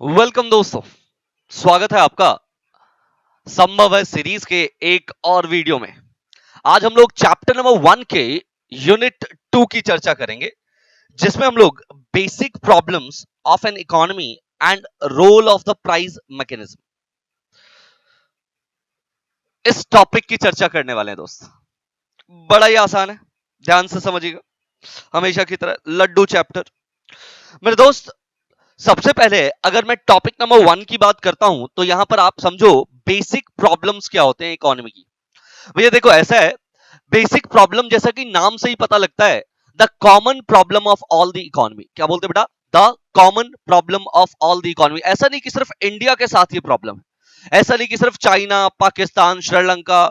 Welcome दोस्तों, स्वागत है आपका संभव है सीरीज के एक और वीडियो में। आज हम लोग चैप्टर नंबर 1 के यूनिट 2 की चर्चा करेंगे, जिसमें हम लोग basic problems of an economy and role of the price mechanism इस टॉपिक की चर्चा करने वाले हैं दोस्त। बड़ा ही आसान है, ध्यान से समझिएगा, हमेशा की तरह लड्डू चैप्टर। मेरे दोस्त, सबसे पहले अगर मैं टॉपिक नंबर 1 की बात करता हूं तो यहां पर आप समझो बेसिक प्रॉब्लम्स क्या होते हैं इकोनॉमी की। भैया देखो, ऐसा है, बेसिक प्रॉब्लम जैसा कि नाम से ही पता लगता है, the common problem of all the economy. क्या बोलते हैं बेटा? The common problem of all the economy. ऐसा नहीं कि सिर्फ इंडिया के साथ ये प्रॉब्लम है, ऐसा नहीं कि सिर्फ चाइना, पाकिस्तान, श्रीलंका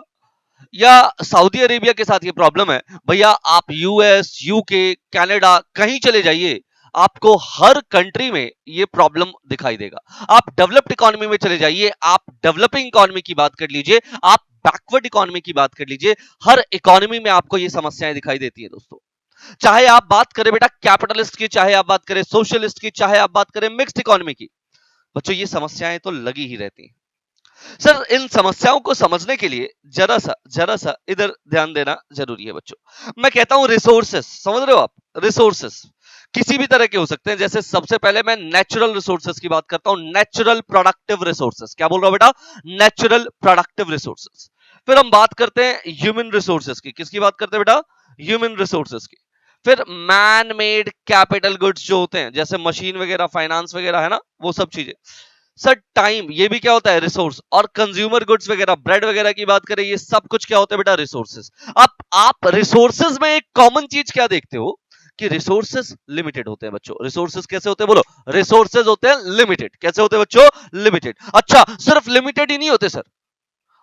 या सऊदी अरेबिया के साथ ये प्रॉब्लम है। भैया आप यूएस, यूके, कनाडा कहीं चले जाइए, आपको हर कंट्री में ये प्रॉब्लम दिखाई देगा। आप डेवलप्ड इकोनॉमी में चले जाइए, आप डेवलपिंग इकोनॉमी की बात कर लीजिए, आप बैकवर्ड इकोनॉमी की बात कर लीजिए, हर इकोनॉमी में आपको ये समस्याएं दिखाई देती है दोस्तों। चाहे आप बात करें बेटा कैपिटलिस्ट की, चाहे आप बात करें सोशलिस्ट की, चाहे आप बात करें मिक्स्ड इकोनॉमी की, बच्चों ये समस्याएं तो लगी ही रहती हैं। सर, इन समस्याओं को समझने के लिए जरा सा इधर ध्यान देना जरूरी है बच्चों। मैं कहता हूं रिसोर्सेस, समझ रहे हो आप? रिसोर्सेस किसी भी तरह के हो सकते हैं। जैसे सबसे पहले मैं नेचुरल रिसोर्सेस की बात करता हूं, नेचुरल प्रोडक्टिव रिसोर्सेस। क्या बोल रहा हूं बेटा? Natural productive resources. फिर हम बात करते हैं ह्यूमन रिसोर्सेस की। किसकी बात करते हैं बेटा? ह्यूमन रिसोर्सेस की। फिर मैन मेड कैपिटल गुड्स जो होते हैं, जैसे मशीन वगैरह, फाइनेंस वगैरह, है ना, वो सब चीजें। सर टाइम, ये भी क्या होता है? रिसोर्स। और कंज्यूमर गुड्स वगैरह, ब्रेड वगैरह की बात करें, ये सब कुछ क्या होता है बेटा? रिसोर्सेस। अब आप रिसोर्सेस में एक कॉमन चीज क्या देखते हो कि रिसोर्सेस लिमिटेड होते हैं बच्चों। रिसोर्सेस कैसे होते हैं बोलो? रिसोर्सेस होते हैं लिमिटेड। कैसे होते हैं बच्चों? लिमिटेड। अच्छा, सिर्फ लिमिटेड ही नहीं होते सर।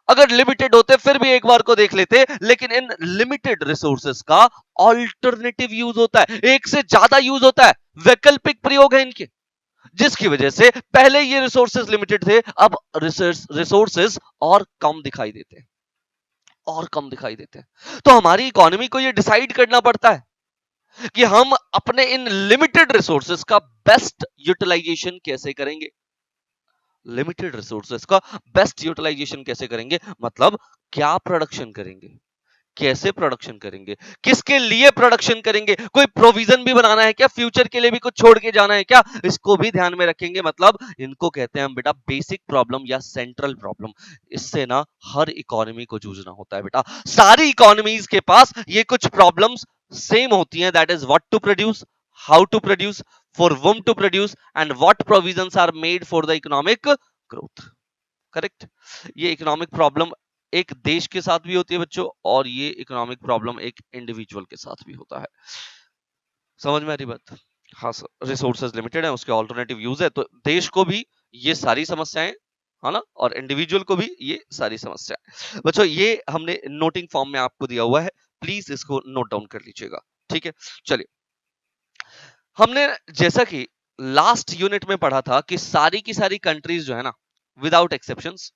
अगर लिमिटेड होते फिर भी एक बार को देख लेते, लेकिन इन लिमिटेड रिसोर्सेस का ऑल्टरनेटिव यूज होता है, एक से ज्यादा यूज होता है, वैकल्पिक प्रयोग है इनके, जिसकी वजह से पहले ये रिसोर्सेज लिमिटेड थे, अब रिसोर्सेज और कम दिखाई देते हैं, और कम दिखाई देते हैं। तो हमारी इकोनॉमी को ये डिसाइड करना पड़ता है कि हम अपने इन लिमिटेड रिसोर्सेज का बेस्ट यूटिलाइजेशन कैसे करेंगे। लिमिटेड रिसोर्सेज का बेस्ट यूटिलाइजेशन कैसे करेंगे, मतलब क्या प्रोडक्शन करेंगे, कैसे प्रोडक्शन करेंगे, किसके लिए प्रोडक्शन करेंगे, कोई प्रोविजन भी बनाना है क्या, फ्यूचर के लिए भी कुछ छोड़ के जाना है क्या, इसको भी ध्यान में रखेंगे। मतलब इनको कहते हैं हम बेटा बेसिक प्रॉब्लम या सेंट्रल प्रॉब्लम। इससे ना हर इकोनॉमी को जूझना होता है बेटा। सारी इकोनॉमीज के पास ये कुछ प्रॉब्लम्स सेम होती हैं, that is what to produce, how to produce, for whom to produce, and what provisions are made for the economic growth. Correct? ये इकोनॉमिक प्रॉब्लम एक देश के साथ भी होती है बच्चों, और ये इकोनॉमिक प्रॉब्लम एक इंडिविजुअल के साथ भी होता है। समझ में आ रही बात? हाँ सर, रिसोर्सेज लिमिटेड है, उसके ऑल्टरनेटिव यूज है, तो देश को भी ये सारी समस्याएं, है ना, और इंडिविजुअल को भी ये सारी समस्याएं। बच्चों ये हमने नोटिंग फॉर्म में आपको दिया हुआ है, प्लीज इसको नोट डाउन कर लीजिएगा। ठीक है, चलिए। हमने जैसा कि लास्ट यूनिट में पढ़ा था कि सारी की सारी कंट्रीज जो है ना, विदाउट एक्सेप्शंस,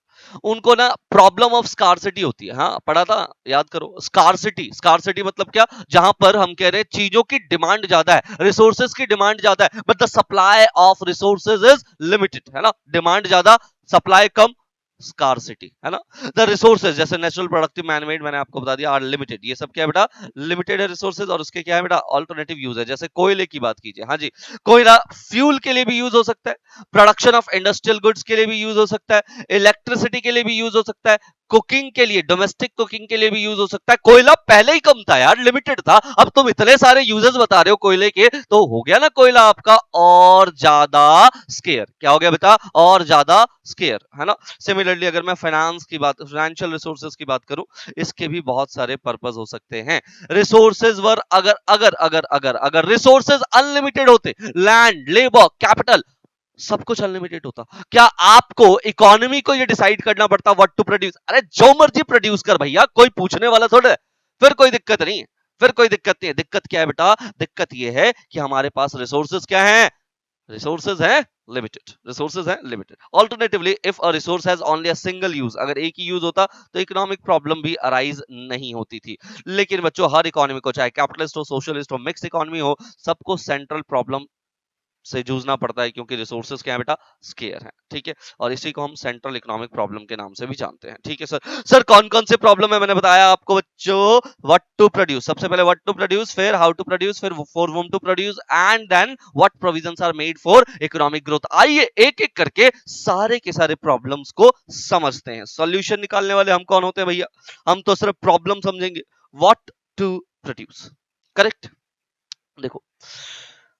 उनको ना प्रॉब्लम ऑफ स्कार्सिटी होती है। हाँ पढ़ा था, याद करो। स्कार्सिटी, स्कार्सिटी मतलब क्या? जहां पर हम कह रहे हैं चीजों की डिमांड ज्यादा है, रिसोर्सेज की डिमांड ज्यादा है, but the supply of resources is limited, है ना। डिमांड ज्यादा, सप्लाई कम, स्कार्सिटी, है ना। द रिसोर्सेज जैसे नेचुरल, प्रोडक्टिव, मैनमेड, मैंने आपको बता दिया, आर लिमिटेड। ये सब क्या है बेटा? लिमिटेड है रिसोर्सेज, और उसके क्या है बेटा? ऑल्टरनेटिव यूज है। जैसे कोयले की बात कीजिए, हाँ जी, कोयला फ्यूल के लिए भी यूज हो सकता है, प्रोडक्शन ऑफ इंडस्ट्रियल गुड्स के लिए भी यूज हो सकता है, इलेक्ट्रिसिटी के लिए भी यूज हो सकता है, कुकिंग के लिए, डोमेस्टिक कुकिंग के लिए भी यूज हो सकता है। कोयला पहले ही कम था यार, लिमिटेड था, अब तुम इतने सारे यूजेस बता रहे हो कोयले के, तो हो गया ना कोयला आपका और ज्यादा स्केयर। क्या हो गया बेटा? और ज्यादा स्केयर, है ना। सिमिलरली अगर मैं फाइनेंस की बात, फाइनेंशियल रिसोर्सेज की बात करूं, इसके भी बहुत सारे पर्पस हो सकते हैं। रिसोर्सेज वर, अगर अगर अगर अगर अगर रिसोर्सेज अनलिमिटेड होते, लैंड, लेबर, कैपिटल, सब कुछ अनलिमिटेड होता, क्या आपको इकोनॉमी को ये डिसाइड करना पड़ता व्हाट टू प्रोड्यूस? अरे जो मर्जी प्रोड्यूस कर भैया, कोई पूछने वाला थोड़ा है। फिर कोई दिक्कत नहीं है, फिर कोई दिक्कत नहीं है। दिक्कत क्या है बेटा? दिक्कत ये है कि हमारे पास रिसोर्सेज क्या है? रिसोर्सेज है लिमिटेड, रिसोर्सेज है limited. Alternatively if a resource has only a single use, अगर एक ही यूज होता तो इकोनॉमिक प्रॉब्लम भी अराइज नहीं होती थी। लेकिन बच्चों हर इकोनॉमी को, चाहे कैपिटलिस्ट हो, सोशलिस्ट हो, मिक्स इकोनॉमी हो, सबको सेंट्रल प्रॉब्लम से जूझना पड़ता है क्योंकि रिसोर्सेज क्या है बेटा, स्केयर है, ठीक है। और इसी को हम सेंट्रल इकोनॉमिक प्रॉब्लम के नाम से भी जानते हैं, ठीक है सर। सर कौन कौन से प्रॉब्लम है मैंने बताया आपको बच्चों, व्हाट टू प्रोड्यूस, सबसे पहले व्हाट टू प्रोड्यूस, फिर हाउ टू प्रोड्यूस, फिर for whom to produce, and then what provisions are made for economic growth. आइए एक एक करके सारे के सारे प्रॉब्लम्स को समझते हैं। सॉल्यूशन निकालने वाले हम कौन होते हैं भैया, हम तो सिर्फ प्रॉब्लम समझेंगे। What to produce, correct. देखो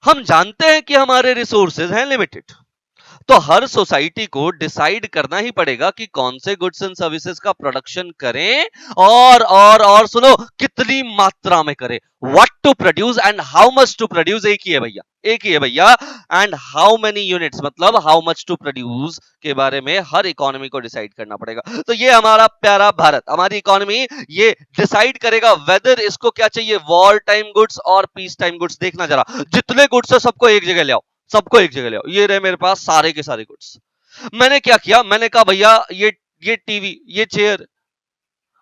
हम जानते हैं कि हमारे रिसोर्सेज हैं लिमिटेड, तो हर सोसाइटी को डिसाइड करना ही पड़ेगा कि कौन से गुड्स एंड सर्विसेज का प्रोडक्शन करें और सुनो कितनी मात्रा में करें। What to produce and how much to produce एक ही है भैया, एक ही है भैया। एंड हाउ मेनी यूनिट्स मतलब हाउ मच टू प्रोड्यूस के बारे में हर इकोनॉमी को डिसाइड करना पड़ेगा। तो ये हमारा प्यारा भारत, हमारी इकोनॉमी ये डिसाइड करेगा वेदर इसको क्या चाहिए, वॉर टाइम गुड्स और पीस टाइम गुड्स। देखना जरा, जितने गुड्स है सबको एक जगह ले आओ, सबको एक जगह ले आओ। ये रहे मेरे पास सारे के सारे गुड्स। मैंने क्या किया, मैंने कहा भैया ये टीवी, ये चेयर,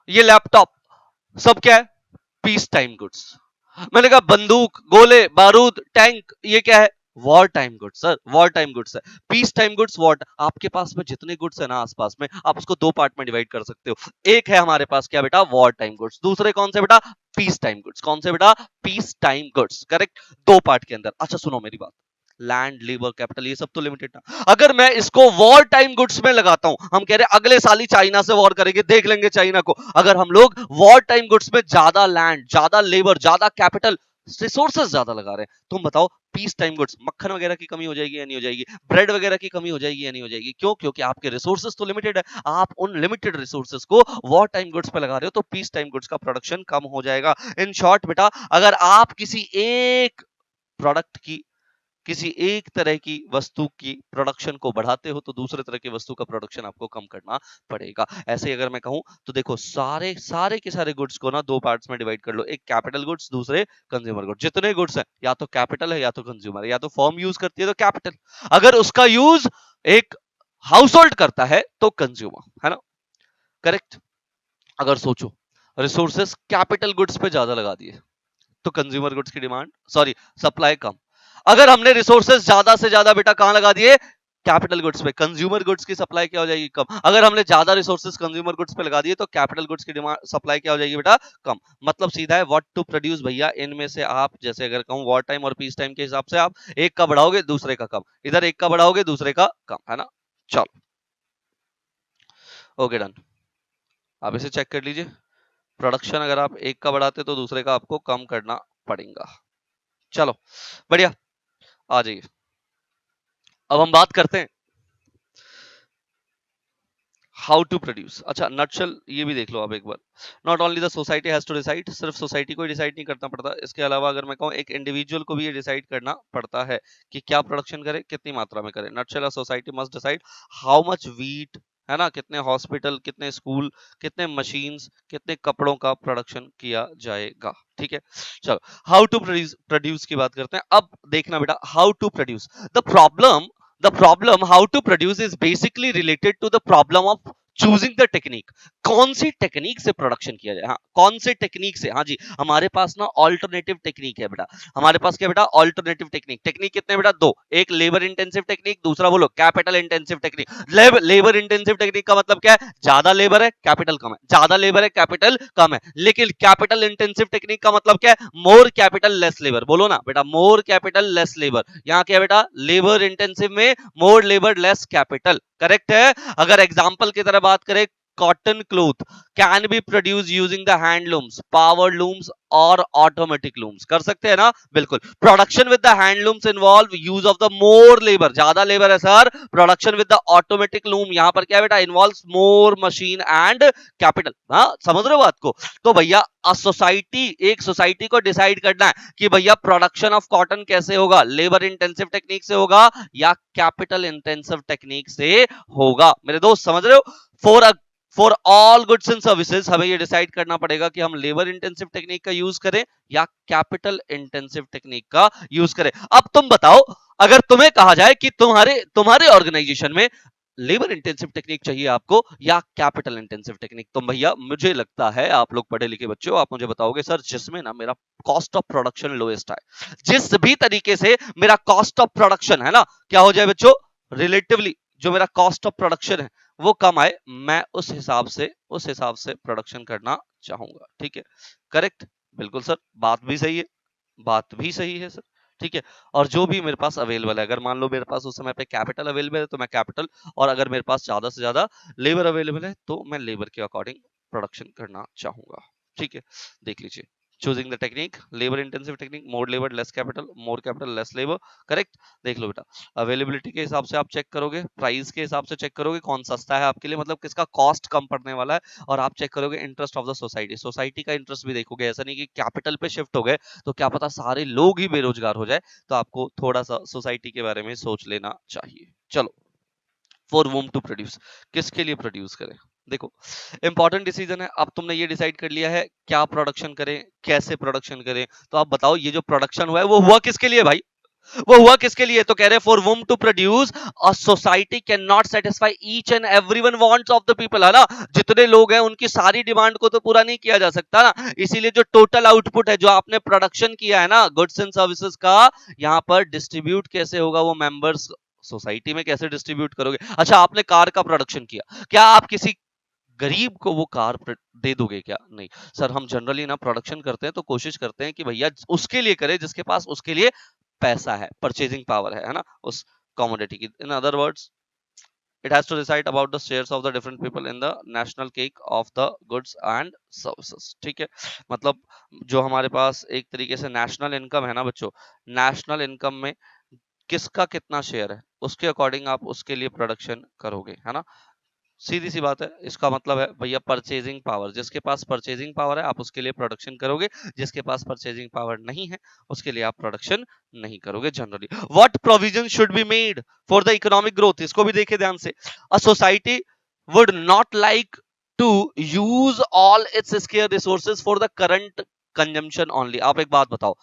ये लैपटॉप सब क्या है, पीस टाइम गुड्स। मैंने कहा बंदूक, गोले, बारूद, टैंक, ये क्या है, war time goods. Sir war time goods है, पीस टाइम गुड्स वॉर। आपके पास में जितने गुड्स है ना आसपास में, आप उसको दो पार्ट में डिवाइड कर सकते हो। एक है हमारे पास क्या बेटा, वॉर टाइम गुड्स, दूसरे कौन से बेटा, पीस टाइम गुड्स। कौन से बेटा, पीस टाइम गुड्स, करेक्ट, दो पार्ट के अंदर। अच्छा सुनो मेरी बात, लैंड, लेबर, कैपिटल, ये सब तो लिमिटेड ना। अगर मैं इसको वॉर टाइम गुड्स में लगाता हूं, हम कह रहे हैं अगले साल ही चाइना से वॉर करेंगे, देख लेंगे चाइना को। अगर हम लोग वॉर टाइम गुड्स में ज्यादा लैंड, ज्यादा लेबर, ज्यादा कैपिटल, रिसोर्सेज ज्यादा लगा रहे हैं, तुम बताओ पीस टाइम गुड्स, मक्खन वगैरह की कमी हो जाएगी या नहीं हो जाएगी, ब्रेड वगैरह की कमी हो जाएगी या नहीं हो जाएगी। क्यों, क्योंकि आपके रिसोर्सेज तो लिमिटेड है। आप उन लिमिटेड रिसोर्सेज को वॉर टाइम गुड्स पे लगा रहे हो, तो पीस टाइम गुड्स का प्रोडक्शन कम हो जाएगा। इन शॉर्ट बेटा, अगर आप किसी एक प्रोडक्ट की, किसी एक तरह की वस्तु की प्रोडक्शन को बढ़ाते हो, तो दूसरे तरह की वस्तु का प्रोडक्शन आपको कम करना पड़ेगा। ऐसे ही अगर मैं कहूं तो देखो, सारे सारे के सारे गुड्स को ना दो पार्ट्स में डिवाइड कर लो, एक कैपिटल गुड्स, दूसरे कंज्यूमर गुड्स। जितने गुड्स हैं, या तो कैपिटल है या तो कंज्यूमर है, या तो फर्म यूज करती है तो कैपिटल, अगर उसका यूज एक हाउस होल्ड करता है तो कंज्यूमर, है ना, करेक्ट। अगर सोचो रिसोर्सेस कैपिटल गुड्स पे ज्यादा लगा दिए तो कंज्यूमर गुड्स की डिमांड, सॉरी सप्लाई कम। अगर हमने रिसोर्सेज ज्यादा से ज्यादा बेटा कहां लगा दिए, कैपिटल गुड्स पे, कंज्यूमर गुड्स की सप्लाई क्या हो जाएगी, कम। अगर हमने ज्यादा रिसोर्सेज कंज्यूमर गुड्स पे लगा दिए तो कैपिटल गुड्स की डिमांड, सप्लाई क्या हो जाएगी बेटा, कम। मतलब सीधा है, व्हाट टू प्रोड्यूस भैया, इनमें से आप जैसे अगर कहूं वॉर टाइम और पीस टाइम के हिसाब से आप एक का बढ़ाओगे दूसरे का कम, इधर एक का बढ़ाओगे दूसरे का कम, है ना। चलो ओके डन, आप इसे चेक कर लीजिए। प्रोडक्शन अगर आप एक का बढ़ाते तो दूसरे का आपको कम करना पड़ेगा। चलो बढ़िया, आ जाइए। अब हम बात करते हैं हाउ टू प्रोड्यूस। अच्छा नटशल ये भी देख लो आप एक बार, not only the society has to decide, सिर्फ सोसाइटी को ही डिसाइड नहीं करना पड़ता, इसके अलावा अगर मैं कहूं एक इंडिविजुअल को भी ये डिसाइड करना पड़ता है कि क्या प्रोडक्शन करे, कितनी मात्रा में करे। Nutshell society must decide how much wheat, है ना, कितने हॉस्पिटल, कितने स्कूल, कितने मशीन्स, कितने कपड़ों का प्रोडक्शन किया जाएगा, ठीक है। चलो हाउ टू प्रोड्यूस की बात करते हैं। अब देखना बेटा, how to produce, the problem how to produce is basically related to the problem of choosing the technique। कौन सी टेक्निक से प्रोडक्शन किया जाए, हाँ कौन से टेक्निक से, हाँ जी हमारे पास ना ऑल्टरनेटिव टेक्निक है बेटा। हमारे पास क्या बेटा, ऑल्टरनेटिव टेक्निक। टेक्निक कितने बेटा, दो, एक लेबर इंटेंसिव टेक्निक, दूसरा बोलो capital intensive technique. Labour intensive technique का मतलब क्या है, ज्यादा लेबर है कैपिटल कम है, ज्यादा लेबर है कैपिटल कम है। लेकिन कैपिटल इंटेंसिव टेक्निक का मतलब क्या है, मोर कैपिटल लेस लेबर। बोलो ना बेटा, मोर कैपिटल लेस लेबर। यहाँ क्या बेटा, लेबर इंटेंसिव में मोर लेबर लेस कैपिटल, करेक्ट है। अगर एग्जांपल की तरह बात करें, cotton cloth can be produce using the handlooms, power looms और ऑटोमेटिक लूम्स। कर सकते हैं ना, बिल्कुल। Production with the handlooms involve use of the more labour, ज्यादा लेबर है sir. Production with the automatic loom, यहां पर क्या बेटा, involve more machine and capital. हाँ समझ रहे हो बात को। तो भैया सोसाइटी, एक सोसाइटी को डिसाइड करना है कि भैया प्रोडक्शन ऑफ कॉटन कैसे होगा, लेबर इंटेंसिव टेक्निक से होगा या कैपिटल इंटेंसिव टेक्निक से होगा। मेरे दोस्त समझ रहे हो, for all goods and services हमें ये डिसाइड करना पड़ेगा कि हम लेबर इंटेंसिव टेक्निक का यूज करें या कैपिटल इंटेंसिव टेक्निक का यूज करें। अब तुम बताओ, अगर तुम्हें कहा जाए कि तुम्हारे ऑर्गेनाइजेशन में लेबर इंटेंसिव टेक्निक चाहिए आपको या कैपिटल इंटेंसिव टेक्निक? तो भैया मुझे लगता है आप लोग पढ़े लिखे बच्चे हो, आप मुझे बताओगे सर जिसमें ना मेरा कॉस्ट ऑफ प्रोडक्शन लोएस्ट है, जिस भी तरीके से मेरा कॉस्ट ऑफ प्रोडक्शन है ना क्या हो जाए बच्चों, रिलेटिवली जो मेरा कॉस्ट ऑफ प्रोडक्शन है वो कम आए, मैं उस हिसाब से प्रोडक्शन करना चाहूंगा। ठीक है, करेक्ट, बिल्कुल सर, बात भी सही है, बात भी सही है सर। ठीक है, और जो भी मेरे पास अवेलेबल है, अगर मान लो मेरे पास उस समय पे कैपिटल अवेलेबल है तो मैं कैपिटल, और अगर मेरे पास ज्यादा से ज्यादा लेबर अवेलेबल है तो मैं लेबर के अकॉर्डिंग प्रोडक्शन करना चाहूंगा। ठीक है, देख लीजिए, choosing the technique, labour intensive technique, more labour less capital, more capital less labour. Correct, देख लो बेटा, अवेलेबिलिटी के हिसाब से आप चेक करोगे, प्राइस के हिसाब से चेक करोगे कौन सस्ता है आपके लिए, मतलब किसका कॉस्ट कम पड़ने वाला है, और आप चेक करोगे interest of the society, society का इंटरेस्ट भी देखोगे। ऐसा नहीं कि कैपिटल पे शिफ्ट हो गए तो क्या पता सारे लोग ही बेरोजगार हो जाए, तो आपको थोड़ा सा सोसाइटी के बारे में सोच लेना चाहिए। चलो, फॉर वूम टू प्रोड्यूस, किसके लिए प्रोड्यूस करें? देखो, इंपॉर्टेंट डिसीजन है। अब तुमने ये डिसाइड कर लिया है क्या प्रोडक्शन करें, कैसे प्रोडक्शन करें, तो आप बताओ ये जो प्रोडक्शन हुआ है वो हुआ किसके लिए भाई, वो हुआ किसके लिए? तो कह रहे for whom to produce a society can not satisfy each and everyone wants of the people, है ना, जितने लोग हैं उनकी सारी डिमांड को तो पूरा नहीं किया जा सकता ना, इसीलिए जो टोटल आउटपुट है जो आपने प्रोडक्शन किया है ना गुड्स एंड सर्विसेज का, यहां पर डिस्ट्रीब्यूट कैसे होगा, वो मेंबर्स सोसाइटी में कैसे डिस्ट्रीब्यूट करोगे? अच्छा, आपने कार का प्रोडक्शन किया, क्या आप किसी गरीब को वो कार दे दोगे क्या? नहीं सर, हम जनरली ना प्रोडक्शन करते हैं तो कोशिश करते हैं कि भैया उसके लिए करें जिसके पास उसके लिए पैसा है, परचेजिंग पावर है ना, उस कमोडिटी की। इन other words, it has to decide about the shares of the different people in the national cake of the goods and services। ठीक है, मतलब जो हमारे पास एक तरीके से नेशनल इनकम है ना बच्चों, नेशनल इनकम में किसका कितना शेयर है उसके अकॉर्डिंग आप उसके लिए प्रोडक्शन करोगे, है ना, सीधी सी बात है। इसका मतलब है भैया परचेजिंग पावर, जिसके पास परचेजिंग पावर है आप उसके लिए प्रोडक्शन करोगे, जिसके पास परचेजिंग पावर नहीं है उसके लिए आप प्रोडक्शन नहीं करोगे जनरली। What provision should be made for the economic growth, इसको भी देखे ध्यान से। A society would not like to use all its scarce resources for the current consumption only. आप एक बात बताओ,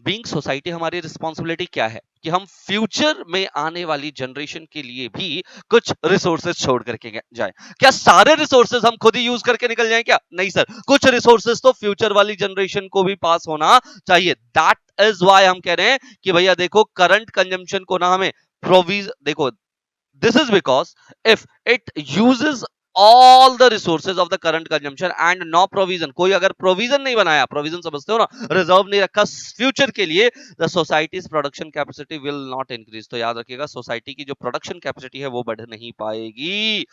बीइंग सोसाइटी हमारी रिस्पॉन्सिबिलिटी क्या है कि हम फ्यूचर में आने वाली जनरेशन के लिए भी कुछ रिसोर्सेज छोड़ करके जाएं। क्या सारे रिसोर्सेज हम खुद ही यूज करके निकल जाएं क्या? नहीं सर, कुछ रिसोर्सेज तो फ्यूचर वाली जनरेशन को भी पास होना चाहिए। दैट इज व्हाई हम कह रहे हैं कि भैया देखो करंट कंजम्पशन को ना हमें प्रोविज देखो, this is because if it uses all the resources of the current consumption and no provision, कोई अगर प्रोविजन नहीं बनाया, प्रोविजन समझते हो ना, रिजर्व नहीं रखा फ्यूचर के लिए, the society's production capacity will not increase। तो याद रखिएगा सोसाइटी की जो प्रोडक्शन कैपेसिटी है वो बढ़ नहीं पाएगी,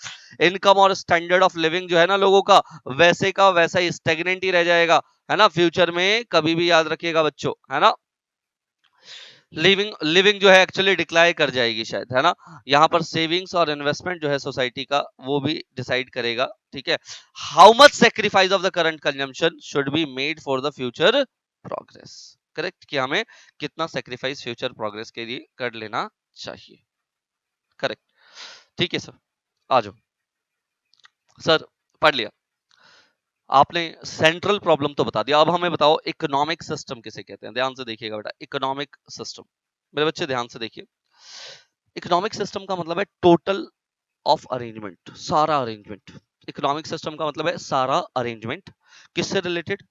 इनकम और स्टैंडर्ड ऑफ लिविंग जो है ना लोगों का वैसा ही स्टेगनेंट ही रह जाएगा, है ना, फ्यूचर में कभी भी याद रखिएगा बच्चों, है ना, लिविंग लिविंग जो है एक्चुअली डिक्लाइन कर जाएगी शायद, है ना। यहाँ पर सेविंग्स और इन्वेस्टमेंट जो है सोसाइटी का वो भी डिसाइड करेगा। ठीक है, how much sacrifice of the current consumption should be made for the future progress. Correct, कि हमें कितना सेक्रीफाइस फ्यूचर प्रोग्रेस के लिए कर लेना चाहिए। करेक्ट, ठीक है सर, आ जाओ सर, पढ़ लिया आपने, सेंट्रल प्रॉब्लम तो बता दिया, अब हमें बताओ इकोनॉमिक सिस्टम किसे कहते हैं। ध्यान से देखिएगा बेटा, इकोनॉमिक सिस्टम, मेरे बच्चे ध्यान से देखिए, इकोनॉमिक सिस्टम का मतलब है टोटल ऑफ अरेंजमेंट, सारा अरेंजमेंट। इकोनॉमिक सिस्टम का मतलब है सारा अरेंजमेंट, किससे रिलेटेड?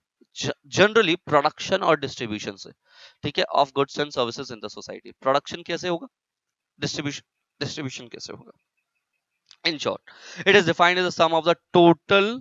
जनरली प्रोडक्शन और डिस्ट्रीब्यूशन से। ठीक है, of goods and services in the society. Production कैसे होगा, डिस्ट्रीब्यूशन डिस्ट्रीब्यूशन कैसे होगा। In short it is defined as the sum of the total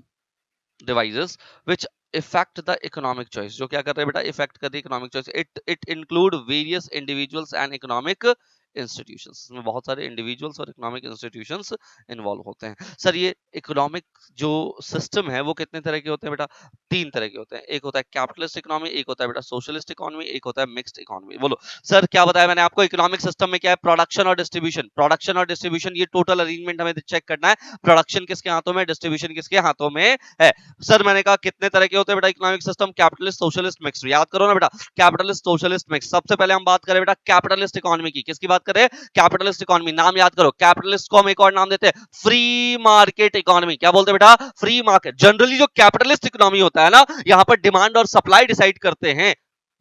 devices which affect the economic choice, जो क्या कर रहे हैं बेटा, इफेक्ट कर रही है economic choice. It include various individuals and economic institutions, इसमें बहुत सारे इंडिविजुअल्स और इकोनॉमिक इंस्टीट्यूशंस इन्वॉल्व होते हैं। सर ये इकोनॉमिक जो सिस्टम है वो कितने तरह के होते हैं बेटा? तीन तरह के होते हैं, एक होता है कैपिटलिस्ट इकोनॉमी, एक होता है बेटा सोशलिस्ट इकोनॉमी, एक होता है मिक्स्ड इकोनॉमी। बोलो सर, क्या बताया मैंने आपको, इकोनॉमिक सिस्टम में क्या है, प्रोडक्शन और डिस्ट्रीब्यूशन। प्रोडक्शन और डिस्ट्रीब्यूशन ये टोटल अरेंजमेंट हमें चेक करना है, प्रोडक्शन किसके हाथों में, डिस्ट्रीब्यूशन किसके हाथों में है। सर मैंने कहा कितने तरह के होते हैं बेटा economic system, capitalist socialist mixed, याद करो ना बेटा, कैपिटलिस्ट सोशलिस्ट मिक्स। सबसे पहले हम बात करें बेटा कैपिटलिस्ट इकोनॉमी की, किसकी बात करें, कैपिटलिस्ट इकोनॉमी। नाम याद करो, कैपिटलिस्ट को हम एक और नाम देते हैं फ्री मार्केट इकोनॉमी। क्या बोलते हैं बेटा, फ्री मार्केट। जनरली जो कैपिटलिस्ट इकोनॉमी होता है ना, यहां पर डिमांड और सप्लाई डिसाइड करते हैं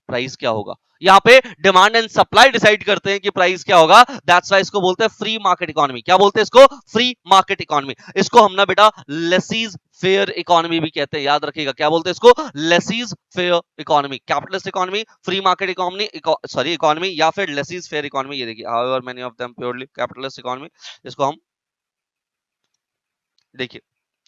प्राइस क्या होगा, यहाँ पे डिमांड एंड सप्लाई डिसाइड करते हैं कि प्राइस क्या होगा। दैट्स वाई इसको बोलते हैं फ्री मार्केट इकोनॉमी। क्या बोलते हैं इसको? Free market economy. इसको हम ना बेटा लेसीज फेयर इकोनॉमी भी कहते हैं, याद रखिएगा। क्या बोलते हैं इसको? Laissez faire economy, capitalist economy, free market economy, sorry economy, या फिर लेसीज फेयर इकोनॉमी। ये देखिए, however many of them purely capitalist economy. इसको हम देखिए,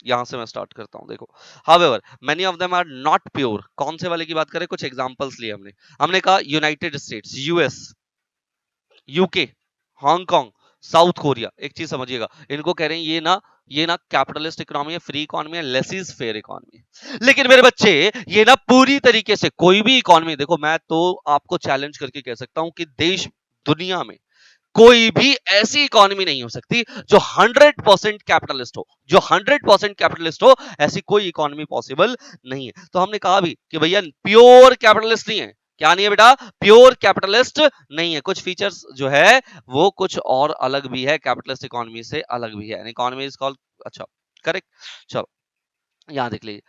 यहां से मैं स्टार्ट करता हूं। देखो, however many of them are not pure. कौन से वाले की बात करें? कुछ एग्जांपल्स लिए हमने। हमने कहा United states, US, UK, Hong Kong, south Korea. एक चीज समझिएगा, इनको कह रहे हैं ये ना कैपिटलिस्ट इकोनॉमी है, फ्री इकोनॉमी है, लेसिस फेयर इकोनॉमी है। लेकिन मेरे बच्चे, ये ना पूरी तरीके से कोई भी इकोनॉमी, देखो मैं तो आपको चैलेंज करके कह सकता हूं कि देश दुनिया में कोई भी ऐसी इकोनॉमी नहीं हो सकती जो 100% कैपिटलिस्ट हो, जो 100% कैपिटलिस्ट हो। ऐसी कोई इकोनॉमी पॉसिबल नहीं है। तो हमने कहा भी कि भैया प्योर कैपिटलिस्ट नहीं है। क्या नहीं है बेटा? प्योर कैपिटलिस्ट नहीं है। कुछ फीचर्स जो है वो कुछ और अलग भी है, कैपिटलिस्ट इकोनॉमी से अलग भी है। इकोनॉमी इज कॉल्ड, अच्छा करेक्ट। चलो यहां देख लीजिए,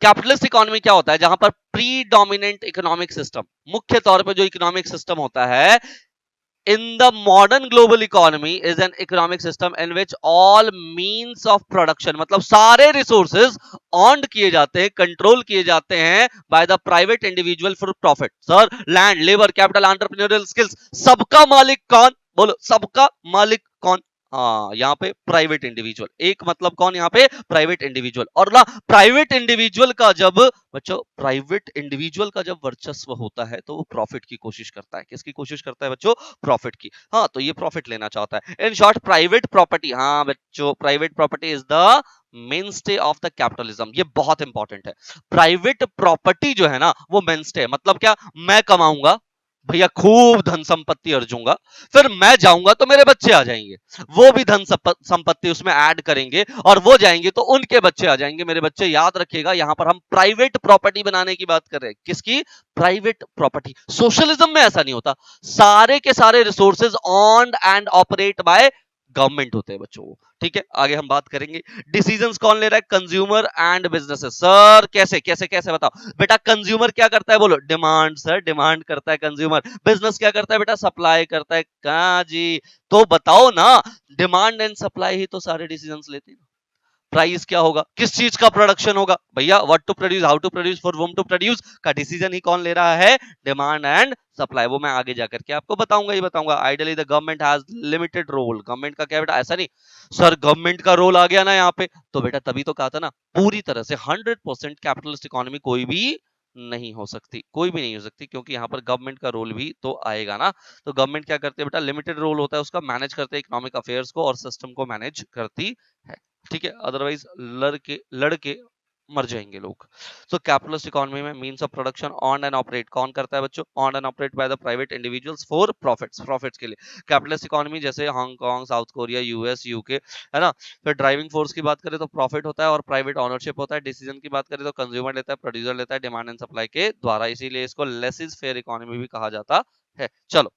कैपिटलिस्ट इकोनॉमी क्या होता है? जहां पर प्री डोमिनेंट इकोनॉमिक सिस्टम, मुख्य तौर पर जो इकोनॉमिक सिस्टम होता है in the modern global economy is an economic system in which all means of production, मतलब सारे resources owned किए जाते हैं, कंट्रोल किए जाते हैं by the private individual for profit। Sir, land, labour, capital, entrepreneurial skills, सबका मालिक कौन? बोलो, सबका मालिक कौन? हाँ, यहाँ पे प्राइवेट इंडिविजुअल। एक मतलब कौन? यहाँ पे प्राइवेट इंडिविजुअल। और ना प्राइवेट इंडिविजुअल का जब, बच्चों प्राइवेट इंडिविजुअल का जब वर्चस्व होता है तो वो प्रॉफिट की कोशिश करता है। किसकी कोशिश करता है बच्चों? प्रॉफिट की। हाँ, तो ये प्रॉफिट लेना चाहता है। इन शॉर्ट प्राइवेट प्रॉपर्टी, हाँ बच्चों, private property is the मेनस्टे of the capitalism. ये बहुत इंपॉर्टेंट है। प्राइवेट प्रॉपर्टी जो है ना वो मेनस्टे, मतलब क्या? मैं कमाऊंगा भैया, खूब धन संपत्ति अर्जूंगा, फिर मैं जाऊंगा तो मेरे बच्चे आ जाएंगे, वो भी धन संपत्ति उसमें ऐड करेंगे, और वो जाएंगे तो उनके बच्चे आ जाएंगे। मेरे बच्चे याद रखिएगा, यहां पर हम प्राइवेट प्रॉपर्टी बनाने की बात कर रहे हैं। किसकी? Private property. सोशलिज्म में ऐसा नहीं होता। सारे के सारे resources on and operate by government होते हैं बच्चों। ठीक है, आगे हम बात करेंगे। डिसीजंस कौन ले रहा है? Consumer and businesses. सर कैसे कैसे कैसे बताओ बेटा? कंज्यूमर क्या करता है? बोलो, डिमांड। सर डिमांड करता है कंज्यूमर। बिजनेस क्या करता है बेटा? सप्लाई करता है। कहां जी? तो बताओ ना, डिमांड एंड सप्लाई ही तो सारे डिसीजंस लेते हैं। प्राइस क्या होगा? किस चीज का प्रोडक्शन होगा भैया? What to produce, how to produce, for whom to produce का डिसीजन ही कौन ले रहा है? Demand and supply. वो मैं आगे जाकर के आपको बताऊंगा ही बताऊंगा। Ideally the government has limited role. Government का क्या बेटा? ऐसा नहीं सर, गवर्नमेंट का रोल आ गया ना यहाँ पे, तो बेटा तभी तो कहा था ना, पूरी तरह से 100% कैपिटलिस्ट इकोनॉमी कोई भी नहीं हो सकती, कोई भी नहीं हो सकती, क्योंकि यहाँ पर गवर्नमेंट का रोल भी तो आएगा ना। तो गवर्नमेंट क्या करती है बेटा? लिमिटेड रोल होता है उसका, मैनेज करते हैं इकोनॉमिक अफेयर्स को और सिस्टम को मैनेज करती है। ठीक है, अदरवाइज लड़के मर जाएंगे लोग। सो कैपिटलिस्ट इकोनॉमी में means of production on and operate कौन करता है बच्चों? On and operate bye the private individuals for profits के लिए। कैपिटलिस्ट इकोनॉमी जैसे Hong Kong, south Korea, US, UK, है ना। फिर ड्राइविंग फोर्स की बात करें तो प्रॉफिट होता है और प्राइवेट ओनरशिप होता है। डिसीजन की बात करें तो कंज्यूमर लेता है, प्रोड्यूसर लेता है, डिमांड एंड सप्लाई के द्वारा। इसीलिए इसको लेस इज फेयर इकोनॉमी भी कहा जाता है। चलो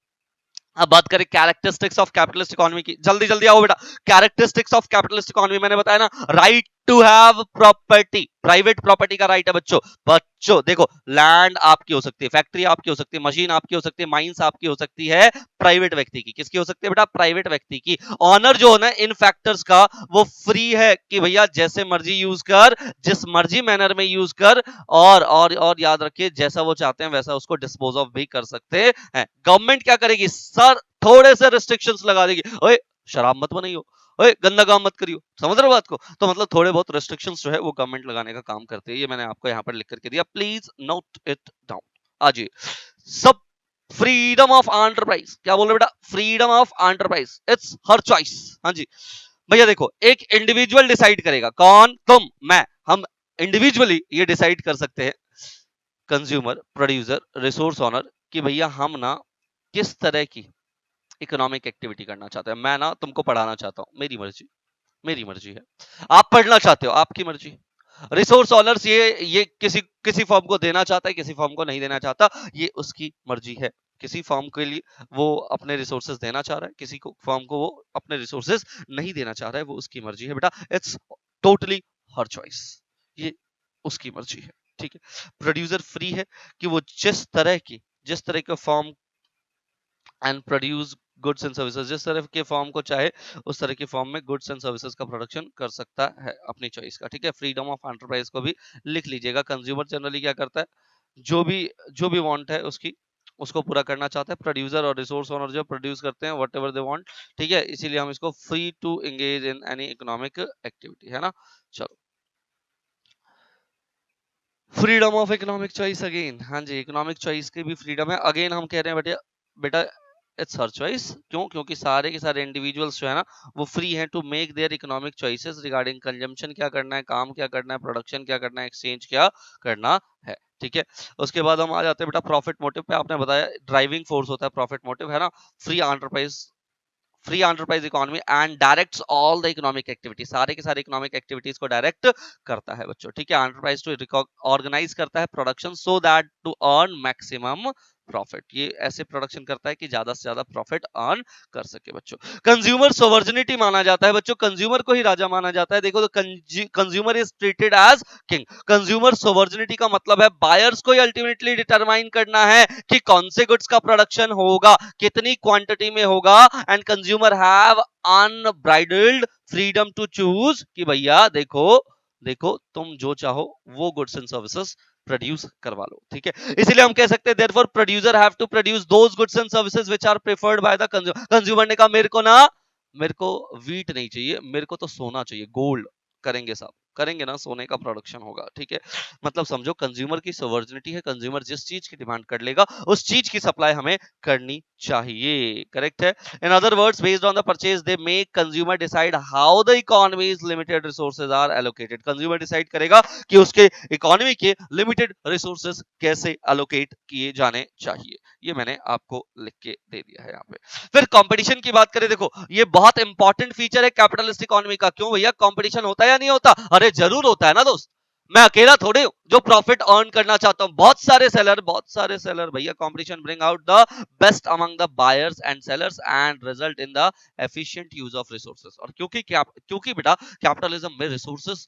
अब बात करें कैरेक्टरिस्टिक्स ऑफ कैपिटलिस्ट इकोनॉमी की। जल्दी जल्दी आओ बेटा। कैरेक्टरिस्टिक्स ऑफ कैपिटलिस्ट इकोनॉमी मैंने बताया ना, right to have property, private property का राइट है बच्चों। बच्चों देखो, लैंड आपकी हो सकती है, फैक्ट्री आपकी हो सकती है, मशीन आपकी हो सकती है, माइंस आपकी हो सकती है, प्राइवेट व्यक्ति की। किसकी हो सकती है बेटा? प्राइवेट व्यक्ति की। ऑनर जो है ना इन फैक्टर्स का, वो फ्री है कि भैया जैसे मर्जी यूज कर, जिस मर्जी मैनर में यूज कर, और याद रखिए जैसा वो चाहते हैं वैसा उसको डिस्पोज ऑफ भी कर सकते हैं। गवर्नमेंट क्या करेगी? सर थोड़े से रिस्ट्रिक्शंस लगा देगी। ओए शराब मत बनाइयो, ओए गंदा काम मत करियो। समझ रहे हो बात को? तो मतलब थोड़े बहुत रेस्ट्रिक्शंस जो है वो गवर्नमेंट लगाने का काम करती है। ये मैंने आपको यहाँ पर लिख करके दिया, प्लीज नोट इट डाउन। आजी सब फ्रीडम ऑफ एंटरप्राइज। क्या बोल रहे बेटा? Freedom of enterprise, it's her choice. हाँ जी भैया देखो, एक इंडिविजुअल डिसाइड करेगा। कौन? तुम, मैं, हम इंडिविजुअली ये डिसाइड कर सकते हैं, कंज्यूमर, प्रोड्यूसर, रिसोर्स ओनर, कि भैया हम ना किस तरह की इकोनॉमिक एक्टिविटी करना चाहते हैं। मैं ना तुमको पढ़ाना चाहता हूं, मेरी मर्जी, मेरी मर्जी है। आप पढ़ना चाहते हो, आपकी मर्जी। रिसोर्स ओनर्स ये किसी किसी फॉर्म को देना चाहता है, किसी फॉर्म को नहीं देना चाहता, ये उसकी मर्जी है। किसी फॉर्म के लिए वो अपने रिसोर्सेज देना चाह रहा है, किसी को फॉर्म को वो अपने रिसोर्सेज नहीं देना चाह रहा है, वो उसकी मर्जी है बेटा। इट्स टोटली हर चॉइस, ये उसकी मर्जी है। ठीक है, प्रोड्यूसर फ्री है कि वो जिस तरह की जिस तरह के form and produce goods and services, जिस तरह के फॉर्म को चाहे उस तरह की फॉर्म में गुड्स एंड सर्विसेज का प्रोडक्शन कर सकता है अपनी चॉइस का, ठीक है। फ्रीडम ऑफ एंटरप्राइज को भी लिख लीजिएगा। कंज्यूमर जनरली क्या करता है, जो भी वांट है उसकी उसको पूरा करना चाहता है। प्रोड्यूसर और रिसोर्स ओनर जो प्रोड्यूस करते हैं व्हाट एवर दे वांट, ठीक है, इसीलिए हम इसको free to engage in any economic activity, है ना। चलो, freedom of economic choice again, हाँ जी, इकोनॉमिक चॉइस की भी फ्रीडम है। अगेन हम कह रहे हैं बेटा बेटा इट्स हर चॉइस, क्यों, क्योंकि सारे के सारे इंडिविजुअल्स जो है ना वो फ्री हैं to make their economic choices regarding consumption क्या करना है, काम क्या करना है, प्रोडक्शन क्या करना है, एक्सचेंज क्या करना है, ठीक है। उसके बाद हम आ जाते हैं बेटा प्रॉफिट मोटिव पे। आपने बताया ड्राइविंग फोर्स होता है प्रॉफिट मोटिव, है ना। Free enterprise, free enterprise economy and directs all the economic activity, सारे के सारे इकोनॉमिक एक्टिविटीज को डायरेक्ट करता है बच्चों, ठीक है। एंटरप्राइज टू ऑर्गेनाइज करता है production so that to earn maximum profit, ये ऐसे प्रोडक्शन करता है कि ज्यादा से ज्यादा प्रॉफिट अर्न कर सके बच्चों। कंज्यूमर सोवर्जिनिटी माना जाता है बच्चों, कंज्यूमर को ही राजा माना जाता है। देखो तो consumer is treated as king. Consumer sovereignty का मतलब है बायर्स को ही अल्टीमेटली डिटरमाइन करना है कि कौन से गुड्स का प्रोडक्शन होगा, कितनी क्वांटिटी में होगा, and consumer have unbridled freedom to choose कि भैया देखो देखो तुम जो चाहो वो गुड्स एंड सर्विसेज प्रोड्यूस करवा लो, ठीक है। इसीलिए हम कह सकते हैं therefore producer have to produce those goods and services which are preferred by the consumer. Consumer ने कहा मेरे को वीट नहीं चाहिए, मेरे को तो सोना चाहिए, गोल्ड करेंगे साहब, करेंगे ना, सोने का प्रोडक्शन होगा, ठीक है। मतलब समझो कंज्यूमर की सोवर्जिनिटी है, कंज्यूमर जिस चीज की डिमांड कर लेगा उस चीज की सप्लाई हमें करनी चाहिए, करेक्ट है। In other words based on the purchase they make consumer decide how the economy's limited resources are allocated. Consumer decide करेगा कि उसके इकोनॉमी के लिमिटेड रिसोर्सेज कैसे एलोकेट किए जाने चाहिए। ये मैंने आपको लिख के दे दिया है यहाँ पे। फिर कंपटीशन की बात करें, देखो ये बहुत इंपॉर्टेंट फीचर है कैपिटलिस्ट इकोनॉमी का। क्यों भैया, कंपटीशन होता है या नहीं होता? अरे जरूर होता है ना दोस्त, मैं अकेला थोड़े हूं जो प्रॉफिट अर्न करना चाहता हूं, बहुत सारे सेलर भैया। Competition bring out the best among the buyers and sellers and result in the efficient use of resources. और क्योंकि बेटा कैपिटलिज्म में रिसोर्सेज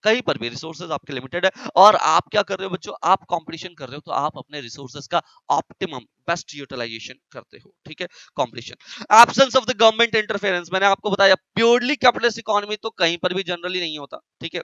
कहीं पर भी रिसोर्सेज आपके लिमिटेड है, और आप क्या कर रहे हो बच्चों, आप कंपटीशन कर रहे हो तो आप अपने रिसोर्सेज का ऑप्टिमम बेस्ट यूटिलाइजेशन करते हो, ठीक है। Competition, absence of the government interference, मैंने आपको बताया प्योरली कैपिटलिस्ट इकोनॉमी तो कहीं पर भी जनरली नहीं होता, ठीक है।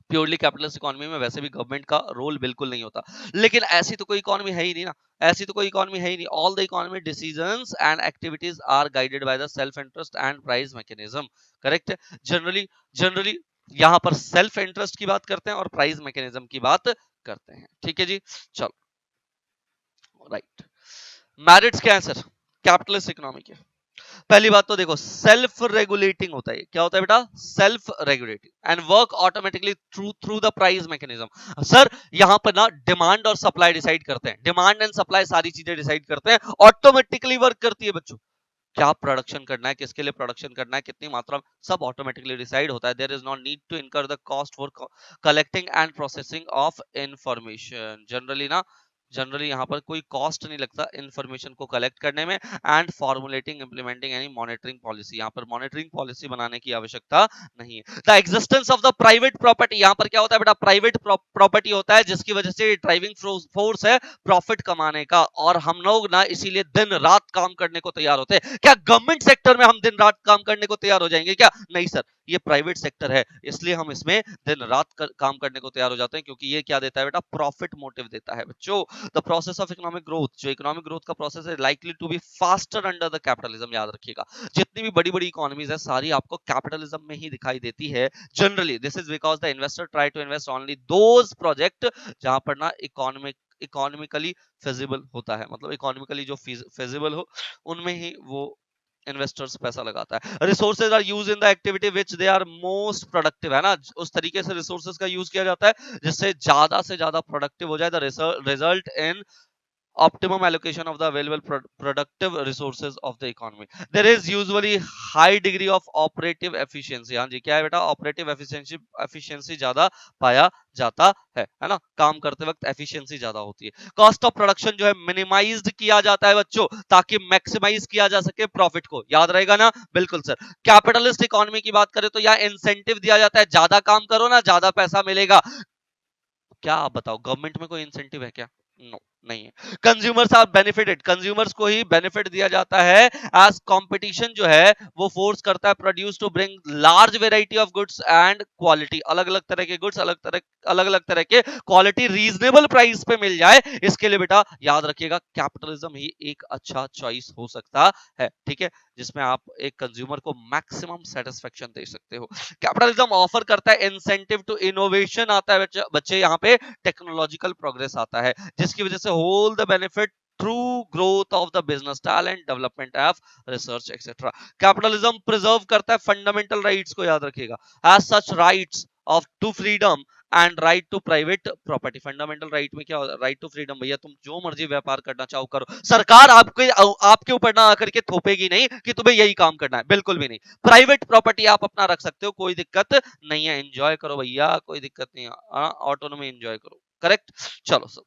प्योरली कैपिटलिस्ट इकोनॉमी में वैसे भी गवर्नमेंट का रोल बिल्कुल नहीं होता, लेकिन ऐसी तो कोई इकोनॉमी है ही नहीं ना, ऐसी तो कोई इकोनॉमी है ही नहीं। All the economic decisions and activities are guided by the self interest and price mechanism, correct है। जनरली यहां पर सेल्फ इंटरेस्ट की बात करते हैं और प्राइस मैकेनिज्म की बात करते हैं, ठीक है जी। चलो, राइट। मेरिट्स क्या है सर कैपिटलिस्ट इकोनॉमी के? पहली बात तो देखो सेल्फ रेगुलेटिंग होता है। क्या होता है बेटा? Self regulating and work automatically through through the price mechanism. Sir यहां पर ना डिमांड और सप्लाई डिसाइड करते हैं, डिमांड एंड सप्लाई सारी चीजें डिसाइड करते हैं, ऑटोमेटिकली वर्क करती है बच्चों। क्या प्रोडक्शन करना है, किसके लिए प्रोडक्शन करना है, कितनी मात्रा में, सब ऑटोमेटिकली डिसाइड होता है। There is not need to incur the cost for collecting and processing of information. Generally यहाँ पर कोई कॉस्ट नहीं लगता इंफॉर्मेशन को कलेक्ट करने में, and formulating implementing any monitoring policy, यहाँ पर मॉनिटरिंग पॉलिसी बनाने की आवश्यकता नहीं है। The existence of the private property, यहाँ पर क्या होता है बेटा? प्राइवेट प्रॉपर्टी होता है जिसकी वजह से ड्राइविंग फोर्स है प्रॉफिट कमाने का, और हम लोग ना इसीलिए दिन रात काम करने को तैयार होते हैं। क्या गवर्नमेंट सेक्टर में हम दिन रात काम करने को तैयार हो जाएंगे क्या? नहीं सर, ये प्राइवेट सेक्टर है, इसलिए हम इसमें दिन रात काम करने को तैयार हो जाते हैं, क्योंकि ये क्या देता है बेटा? प्रॉफिट मोटिव देता है बच्चों। The process of economic growth, जो इकोनॉमिक ग्रोथ का प्रोसेस है, likely to be faster under the capitalism. याद रखिएगा जितनी भी बड़ी बड़ी इकोनॉमीज है सारी आपको कैपिटलिज्म में ही दिखाई देती है generally. This is because the investor try to invest only those project जहां पर ना इकोनॉमिकली फिजिबल होता है, मतलब इकोनॉमिकली जो फिजिबल हो उनमें ही वो इन्वेस्टर्स पैसा लगाता है। Resources are use in the activity which they are most productive, है ना, उस तरीके से रिसोर्सेज का यूज किया जाता है जिससे ज्यादा से ज्यादा प्रोडक्टिव हो जाए। The result in optimum allocation of the available productive resources of the economy. There is usually high degree of operative efficiency। हाँ जी, क्या है बेटा? ऑपरेटिव एफिशिएंसी ज्यादा पाया जाता है ना, काम करते वक्त एफिशिएंसी ज्यादा होती है। कॉस्ट ऑफ प्रोडक्शन जो है मिनिमाइज्ड किया जाता है बच्चों, ताकि मैक्सिमाइज किया जा सके प्रॉफिट को। याद रहेगा ना? बिल्कुल सर। कैपिटलिस्ट इकोनॉमी की बात करें तो यहाँ इंसेंटिव दिया जाता है, ज्यादा काम करो ना ज्यादा पैसा मिलेगा। क्या आप बताओ, गवर्नमेंट में कोई इंसेंटिव है क्या? नो। नहीं है। कंज्यूमर्स आर बेनिफिटेड, कंज्यूमर्स को ही बेनिफिट दिया जाता है एज कंपटीशन जो है वो फोर्स करता है produce to bring large variety of goods and quality, अलग अलग तरह के गुड्स, अलग अलग तरह के क्वालिटी रीजनेबल प्राइस पे मिल जाए। इसके लिए बेटा याद रखिएगा कैपिटलिज्म ही एक अच्छा चॉइस हो सकता है, ठीक है, जिसमें आप एक कंज्यूमर को मैक्सिमम सेटिस्फेक्शन दे सकते हो। कैपिटलिज्म ऑफर करता है इंसेंटिव टू इनोवेशन आता है बच्चे यहाँ पे टेक्नोलॉजिकल प्रोग्रेस आता है, जिसकी वजह से whole the benefit through growth of the business talent, development of research etcetera. Capitalism preserve करता है फंडामेंटल राइट्स को, याद रखिएगा, as such rights of to freedom and right to private property. Fundamental right में क्या होता है? राइट टू फ्रीडम, भैया तुम जो मर्जी व्यापार करना चाहो करो, सरकार आपके ऊपर ना आकर के थोपेगी नहीं कि तुम्हें यही काम करना है, बिल्कुल भी नहीं। प्राइवेट प्रॉपर्टी आप अपना रख सकते हो, कोई दिक्कत नहीं है, एंजॉय करो भैया, कोई दिक्कत नहीं है, ऑटोनॉमी एंजॉय करो, करेक्ट। चलो सर,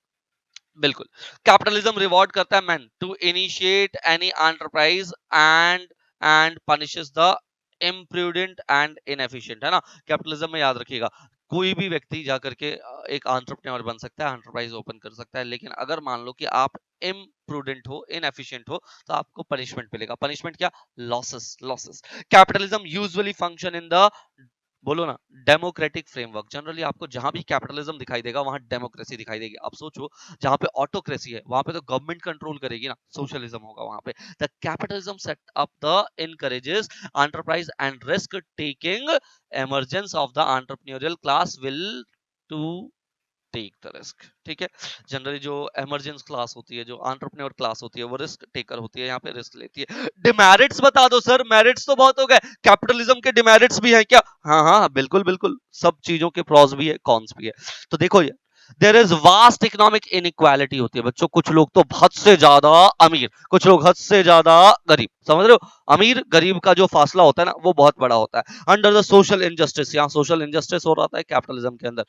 बिल्कुल। कैपिटलिज्म रिवॉर्ड करता है man to initiate any enterprise and punishes the imprudent and inefficient, है ना। कैपिटलिज्म में याद रखिएगा कोई भी व्यक्ति जाकर के एक एंटरप्रेन्योर बन सकता है, एंटरप्राइज ओपन कर सकता है, लेकिन अगर मान लो कि आप इम्प्रूडेंट हो, इनएफिशिएंट हो, तो आपको पनिशमेंट मिलेगा। पनिशमेंट क्या? Losses, losses. Capitalism usually function in the, बोलो ना, डेमोक्रेटिक फ्रेमवर्क। जनरली आपको जहां भी कैपिटलिज्म दिखाई देगा वहां डेमोक्रेसी दिखाई देगी। आप सोचो जहां पे ऑटोक्रेसी है वहां पे तो गवर्नमेंट कंट्रोल करेगी ना, सोशलिज्म होगा वहां पे। The capitalism set up the encourages enterprise and risk taking, emergence of the entrepreneurial class will to take the risk, ठीक है। जनरली जो इमरजेंस क्लास होती है, जो एंटरप्रेन्योर क्लास होती है, वो रिस्क टेकर होती है, यहाँ पे रिस्क लेती है। डिमेरिट्स बता दो सर, मेरिट्स तो बहुत हो गए, कैपिटलिज्म के डिमेरिट्स भी हैं क्या? हाँ हाँ बिल्कुल बिल्कुल, सब चीजों के प्रॉस भी है, कॉन्स भी है। तो देखो ये, there is vast economic inequality होती है बच्चों, कुछ लोग तो हद से ज्यादा अमीर, कुछ लोग हद से ज्यादा गरीब, समझ रहे हो। अमीर गरीब का जो फासला होता है ना वो बहुत बड़ा होता है। अंडर द सोशल इनजस्टिस, यहाँ सोशल इनजस्टिस हो रहा है कैपिटलिज्म के अंदर।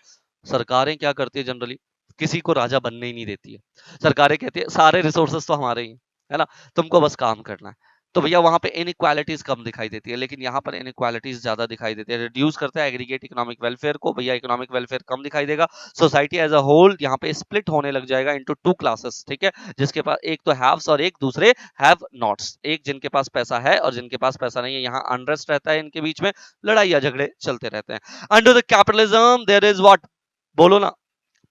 सरकारें क्या करती है जनरली, किसी को राजा बनने ही नहीं देती है। सरकारें कहती है सारे रिसोर्सेस तो हमारे ही है ना, तुमको बस काम करना है। तो भैया वहां पे इनइक्वालिटीज कम दिखाई देती है, लेकिन यहाँ पर इनइक्वालिटीज ज्यादा दिखाई देती है। रिड्यूस करता है एग्रीगेट इकोनॉमिक वेलफेयर को, भैया इकोनॉमिक वेलफेयर कम दिखाई देगा। सोसाइटी एज अ होल यहाँ पे स्प्लिट होने लग जाएगा इनटू टू क्लासेस, ठीक है, जिसके पास एक तो हैव्स और एक दूसरे हैव नॉट्स। एक जिनके पास पैसा है और जिनके पास पैसा नहीं है, यहाँ अनरेस्ट रहता है, इनके बीच में लड़ाई झगड़े चलते रहते हैं। Under the capitalism there is what, बोलो ना,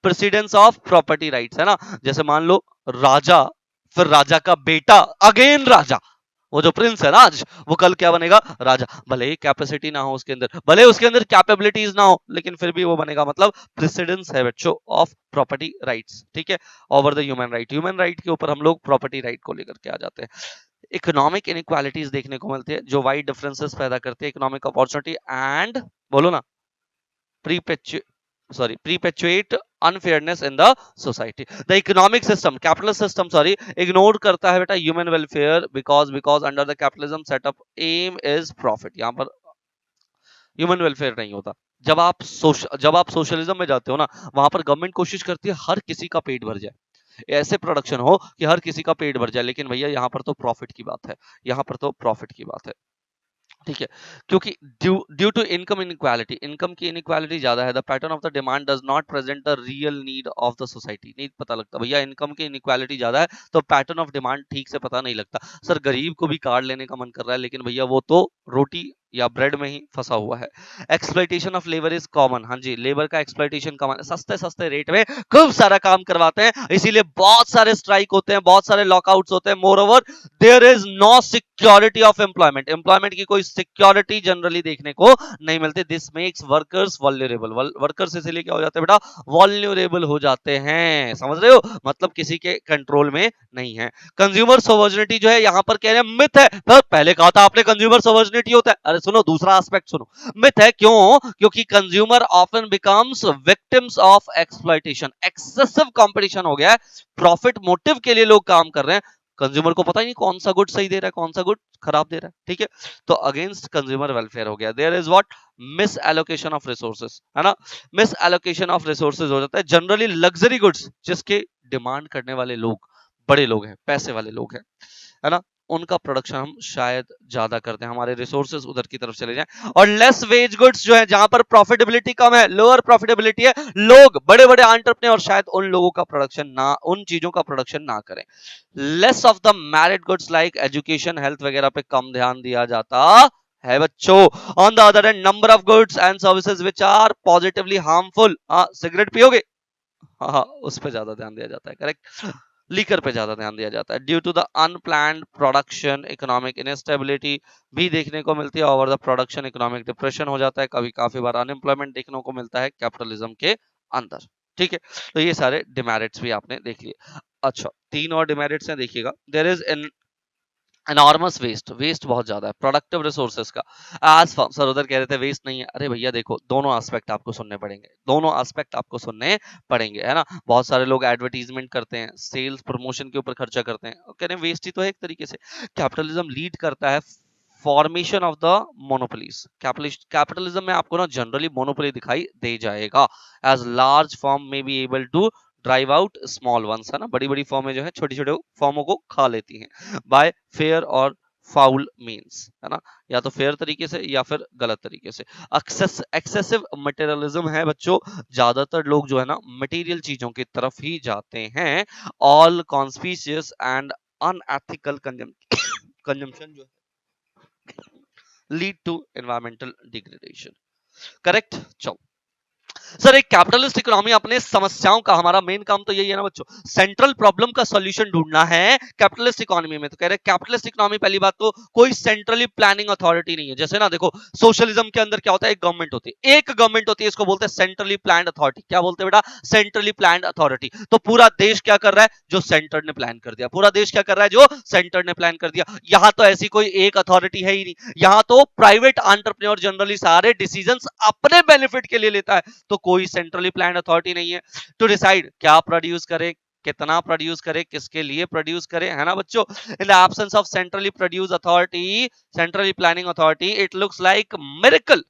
प्रेसिडेंस ऑफ प्रॉपर्टी राइट्स, है ना। जैसे मान लो राजा, फिर राजा का बेटा, अगेन राजा, वो जो प्रिंस है ना आज, वो कल क्या बनेगा? राजा। भले ही कैपेसिटी ना हो उसके अंदर, भले उसके अंदर कैपेबिलिटीज ना हो, लेकिन फिर भी वो बनेगा, मतलब प्रेसिडेंस है बच्चों ऑफ प्रॉपर्टी राइट्स, ठीक है, over the human right. Human right के ऊपर हम लोग प्रॉपर्टी राइट को लेकर के आ जाते हैं। इकोनॉमिक इनइक्वालिटीज देखने को मिलती है जो वाइड डिफरेंसेस पैदा करती है, इकोनॉमिक अपॉर्चुनिटी एंड, बोलो ना, perpetuate unfairness in the society. The economic system, capitalist system, ignore करता है बेटा human welfare, because under the capitalism setup aim is profit। यहाँ पर ह्यूमन वेलफेयर नहीं होता। जब आप सोशलिज्म में जाते हो ना, वहां पर गवर्नमेंट कोशिश करती है हर किसी का पेट भर जाए, ऐसे प्रोडक्शन हो कि हर किसी का पेट भर जाए, लेकिन भैया यहाँ पर तो प्रॉफिट की बात है, यहाँ पर तो प्रॉफिट की बात है, ठीक है। क्योंकि due to income inequality, income की इनइक्वालिटी ज्यादा है, the pattern of the demand does not present the real need of the society. नहीं पता लगता भैया, इनकम की इनइक्वालिटी ज्यादा है तो पैटर्न ऑफ डिमांड ठीक से पता नहीं लगता। सर गरीब को भी कार्ड लेने का मन कर रहा है, लेकिन भैया वो तो रोटी या ब्रेड में ही फंसा हुआ है। Exploitation of labour is common, हाँ जी, लेबर का एक्सप्लॉइटेशन कॉमन है, सस्ते सस्ते रेट में खूब सारा काम करवाते हैं, इसीलिए बहुत सारे स्ट्राइक होते हैं, बहुत सारे लॉकआउट्स होते हैं। Moreover there is no security of employment, employment की कोई सिक्योरिटी जनरली देखने को नहीं मिलती। This makes workers vulnerable, workers इसीलिए क्या हो जाते हैं बेटा? वल्नरेबल हो जाते हैं, समझ रहे हो, मतलब किसी के कंट्रोल में नहीं है। कंज्यूमर सोवर्निटी जो है यहाँ पर कह रहे हैं मिथ है। तो पहले कहा था आपने कंज्यूमर सोवर्निटी होता है, अरे सुनो दूसरा एस्पेक्ट सुनो, मिथ है। क्यों? क्योंकि consumer often becomes victims of exploitation, excessive competition हो गया है, प्रॉफिट मोटिव के लिए लोग काम कर रहे हैं, कंज्यूमर को पता ही नहीं कौन सा गुड सही दे रहा है, कौन सा गुड खराब दे रहा है, ठीक है। तो अगेंस्ट कंज्यूमर वेलफेयर हो गया। There is what? Misallocation of resources, है ना। मिस एलोकेशन ऑफ रिसोर्सेज हो जाता है जनरली लग्जरी गुड्स, जिसके डिमांड करने वाले लोग बड़े लोग हैं, पैसे वाले लोग हैं, है ना, उनका प्रोडक्शन हम शायद ज्यादा करते हैं, हमारे रिसोर्सेज उधर की तरफ चले जाएं। और लेस वेज गुड्स जो है, जहां पर प्रॉफिटेबिलिटी कम है, लोअर प्रॉफिटेबिलिटी है, लोग बड़े बड़े एंटरप्रेन्योर शायद उन लोगों का प्रोडक्शन ना, उन चीजों का प्रोडक्शन ना करें। Less of the merit goods like education health वगैरह पे कम ध्यान दिया जाता है बच्चों। On the other hand number of goods and services which are positively harmful, cigarette पियोगे, हाँ उस पर ज्यादा ध्यान दिया जाता है, करेक्ट। लीकर पे ज्यादा ध्यान दिया जाता है। Due to the unplanned production economic instability भी देखने को मिलती है, over the production economic depression हो जाता है, कभी काफी बार अनएम्प्लॉयमेंट देखने को मिलता है कैपिटलिज्म के अंदर। ठीक है, तो ये सारे डिमेरिट्स भी आपने देख लिए। अच्छा, तीन और डिमेरिट्स हैं, देखिएगा। There is an enormous waste, waste बहुत ज्यादा है प्रोडक्टिव रिसोर्सेज का। आज सर उधर कह रहे थे वेस्ट नहीं है, अरे भैया देखो दोनों एस्पेक्ट आपको सुनने पड़ेंगे, दोनों एस्पेक्ट आपको सुनने पड़ेंगे, है ना। बहुत सारे लोग एडवर्टीजमेंट करते हैं, सेल्स प्रमोशन के ऊपर खर्चा करते हैं, कह रहे हैं वेस्ट ही तो है एक तरीके से। कैपिटलिज्म लीड करता है formation of the monopolies. Capitalism में आपको ना जनरली मोनोपोली दिखाई दे जाएगा, as large firm may be able to drive out small ones, है ना। बड़ी बड़ी फर्में जो है छोटी छोटी फर्मों को खा लेती हैं बाय फेयर और फाउल मीन्स, है ना, या तो फेयर तरीके से या फिर गलत तरीके से। एक्सेसिव मटेरियलिज्म है बच्चों, ज्यादातर लोग जो है ना मटेरियल चीजों की तरफ ही जाते हैं। All conspicuous and unethical consumption जो lead to environmental degradation, correct. चलो सर, एक कैपिटलिस्ट इकोनॉमी अपने समस्याओं का, हमारा मेन काम तो यही है ना बच्चों, सेंट्रल प्रॉब्लम का सॉल्यूशन ढूंढना है कैपिटलिस्ट इकोनॉमी में। तो कह रहे हैं कैपिटलिस्ट इकोनॉमी, पहली बात तो कोई सेंट्रली प्लानिंग अथॉरिटी नहीं है। जैसे ना देखो सोशलिज्म के अंदर क्या होता है, एक गवर्नमेंट होती है, एक गवर्नमेंट होती है, इसको बोलते हैं सेंट्रली प्लान्ड अथॉरिटी। क्या बोलते हैं बेटा, सेंट्रली प्लान्ड अथॉरिटी। तो पूरा देश क्या कर रहा है, जो सेंटर ने प्लान कर दिया, पूरा देश क्या कर रहा है, जो सेंटर ने प्लान कर दिया। यहां तो ऐसी कोई एक अथॉरिटी है ही नहीं, यहां तो प्राइवेट एंटरप्रेन्योर जनरली सारे डिसीजंस अपने बेनिफिट के लिए लेता है। तो कोई सेंट्रली प्लान्ड अथॉरिटी नहीं है टू डिसाइड क्या प्रोड्यूस करे, कितना प्रोड्यूस करे, किसके लिए प्रोड्यूस करे, है ना बच्चों। इन the absence of centrally produce authority, centrally planning authority, it looks like miracle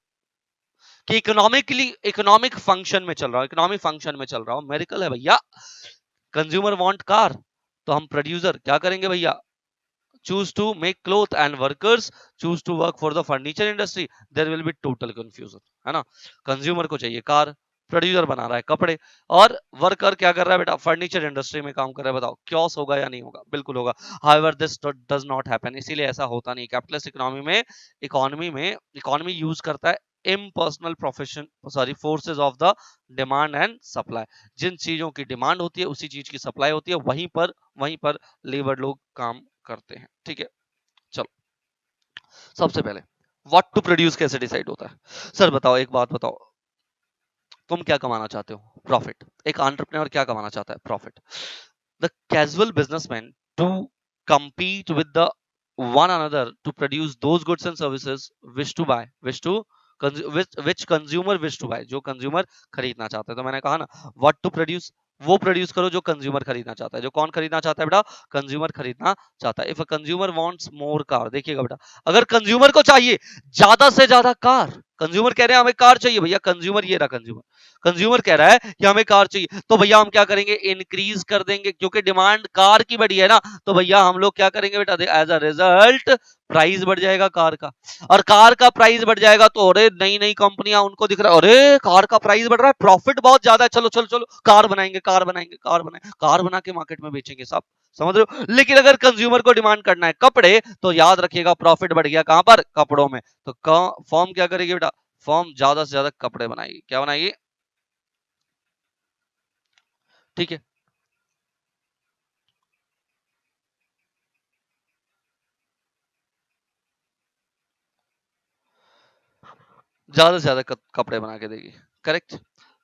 कि इकोनॉमिक फंक्शन में चल रहा हूं, इकोनॉमिक फंक्शन में चल रहा हूं, मिरेकल है भैया। कंज्यूमर वांट कार, तो हम प्रोड्यूसर क्या करेंगे भैया, choose to make cloth and workers choose to work for the furniture industry, there will be total confusion, है ना। कंज्यूमर को चाहिए कार, प्रोड्यूसर बना रहा है कपड़े, और वर्कर क्या कर रहा है बेटा, फर्नीचर इंडस्ट्री में काम कर रहा है। बताओ क्योस होगा या नहीं होगा, बिल्कुल होगा। However this does not happen, इसीलिए ऐसा होता नहीं। कैपिटलिस्ट इकोनॉमी यूज करता है impersonal profession forces of the demand and supply. जिन चीजों की डिमांड होती है उसी चीज की सप्लाई होती है, वहीं पर लेबर लोग काम करते हैं। ठीक है, चलो सबसे पहले व्हाट टू प्रोड्यूस कैसे डिसाइड होता है। सर बताओ, एक बात बताओ, तुम क्या कमाना चाहते हो, प्रॉफिट। एक एंटरप्रेन्योर क्या कमाना चाहता है, profit. The casual businessman to compete with the one another to produce those goods and services which consumer wish to buy, जो कंज्यूमर खरीदना चाहता है। तो मैंने कहा ना, व्हाट टू प्रोड्यूस, वो प्रोड्यूस करो जो कंज्यूमर खरीदना चाहता है। जो कौन खरीदना चाहता है बेटा, कंज्यूमर खरीदना चाहता है। If a consumer wants more car, देखिएगा बेटा, अगर कंज्यूमर को चाहिए ज्यादा से ज्यादा कार, कंज्यूमर कह रहे हैं हमें कार चाहिए भैया, कंज्यूमर ये रहा, कंज्यूमर कह रहा है कि हमें कार चाहिए, तो भैया हम क्या करेंगे, इंक्रीज कर देंगे, क्योंकि डिमांड कार की बढ़ी है ना। तो भैया हम लोग क्या करेंगे बेटा, एज अ रिजल्ट प्राइस बढ़ जाएगा कार का, और कार का प्राइस बढ़ जाएगा तो अरे नई नई कंपनियां, उनको दिख रहा है अरे कार का प्राइस बढ़ रहा है, प्रॉफिट बहुत ज्यादा है, चलो चलो चलो कार बनाएंगे, कार बना के मार्केट में बेचेंगे सब, समझ रहे हो। लेकिन अगर कंज्यूमर को डिमांड करना है कपड़े, तो याद रखिएगा प्रॉफिट बढ़ गया कहां पर, कपड़ों में। तो फॉर्म क्या करेगी बेटा, फॉर्म ज्यादा से ज्यादा कपड़े बनाएगी, क्या बनाएगी, ठीक है। ज्यादा से ज्यादा कपड़े बना के देगी, करेक्ट।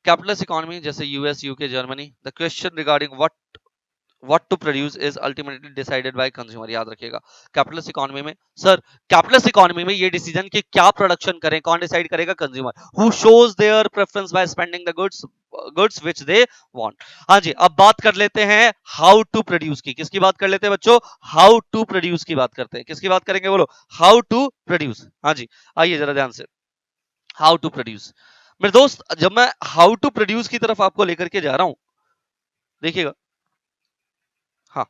कैपिटलिस्ट इकोनॉमी जैसे US, UK, Germany, the question regarding what to produce is ultimately decided by consumer, याद रखिएगा। कैपिटलिस्ट इकोनॉमी में सर, कैपिटलिस्ट इकोनॉमी में ये डिसीजन कि क्या प्रोडक्शन करें कौन डिसाइड करेगा, consumer, who shows their preference by spending the goods which they want. हाँ जी, अब बात कर लेते हैं हाउ टू प्रोड्यूस की। किसकी बात कर लेते हैं बच्चों, हाउ टू प्रोड्यूस की बात करते हैं। किसकी बात करेंगे, बोलो, हाउ टू प्रोड्यूस। हाँ जी, आइए जरा ध्यान से, हाउ टू प्रोड्यूस। मेरे दोस्त, जब मैं हाउ टू प्रोड्यूस की तरफ आपको लेकर के जा रहा हूं, देखिएगा, हाँ,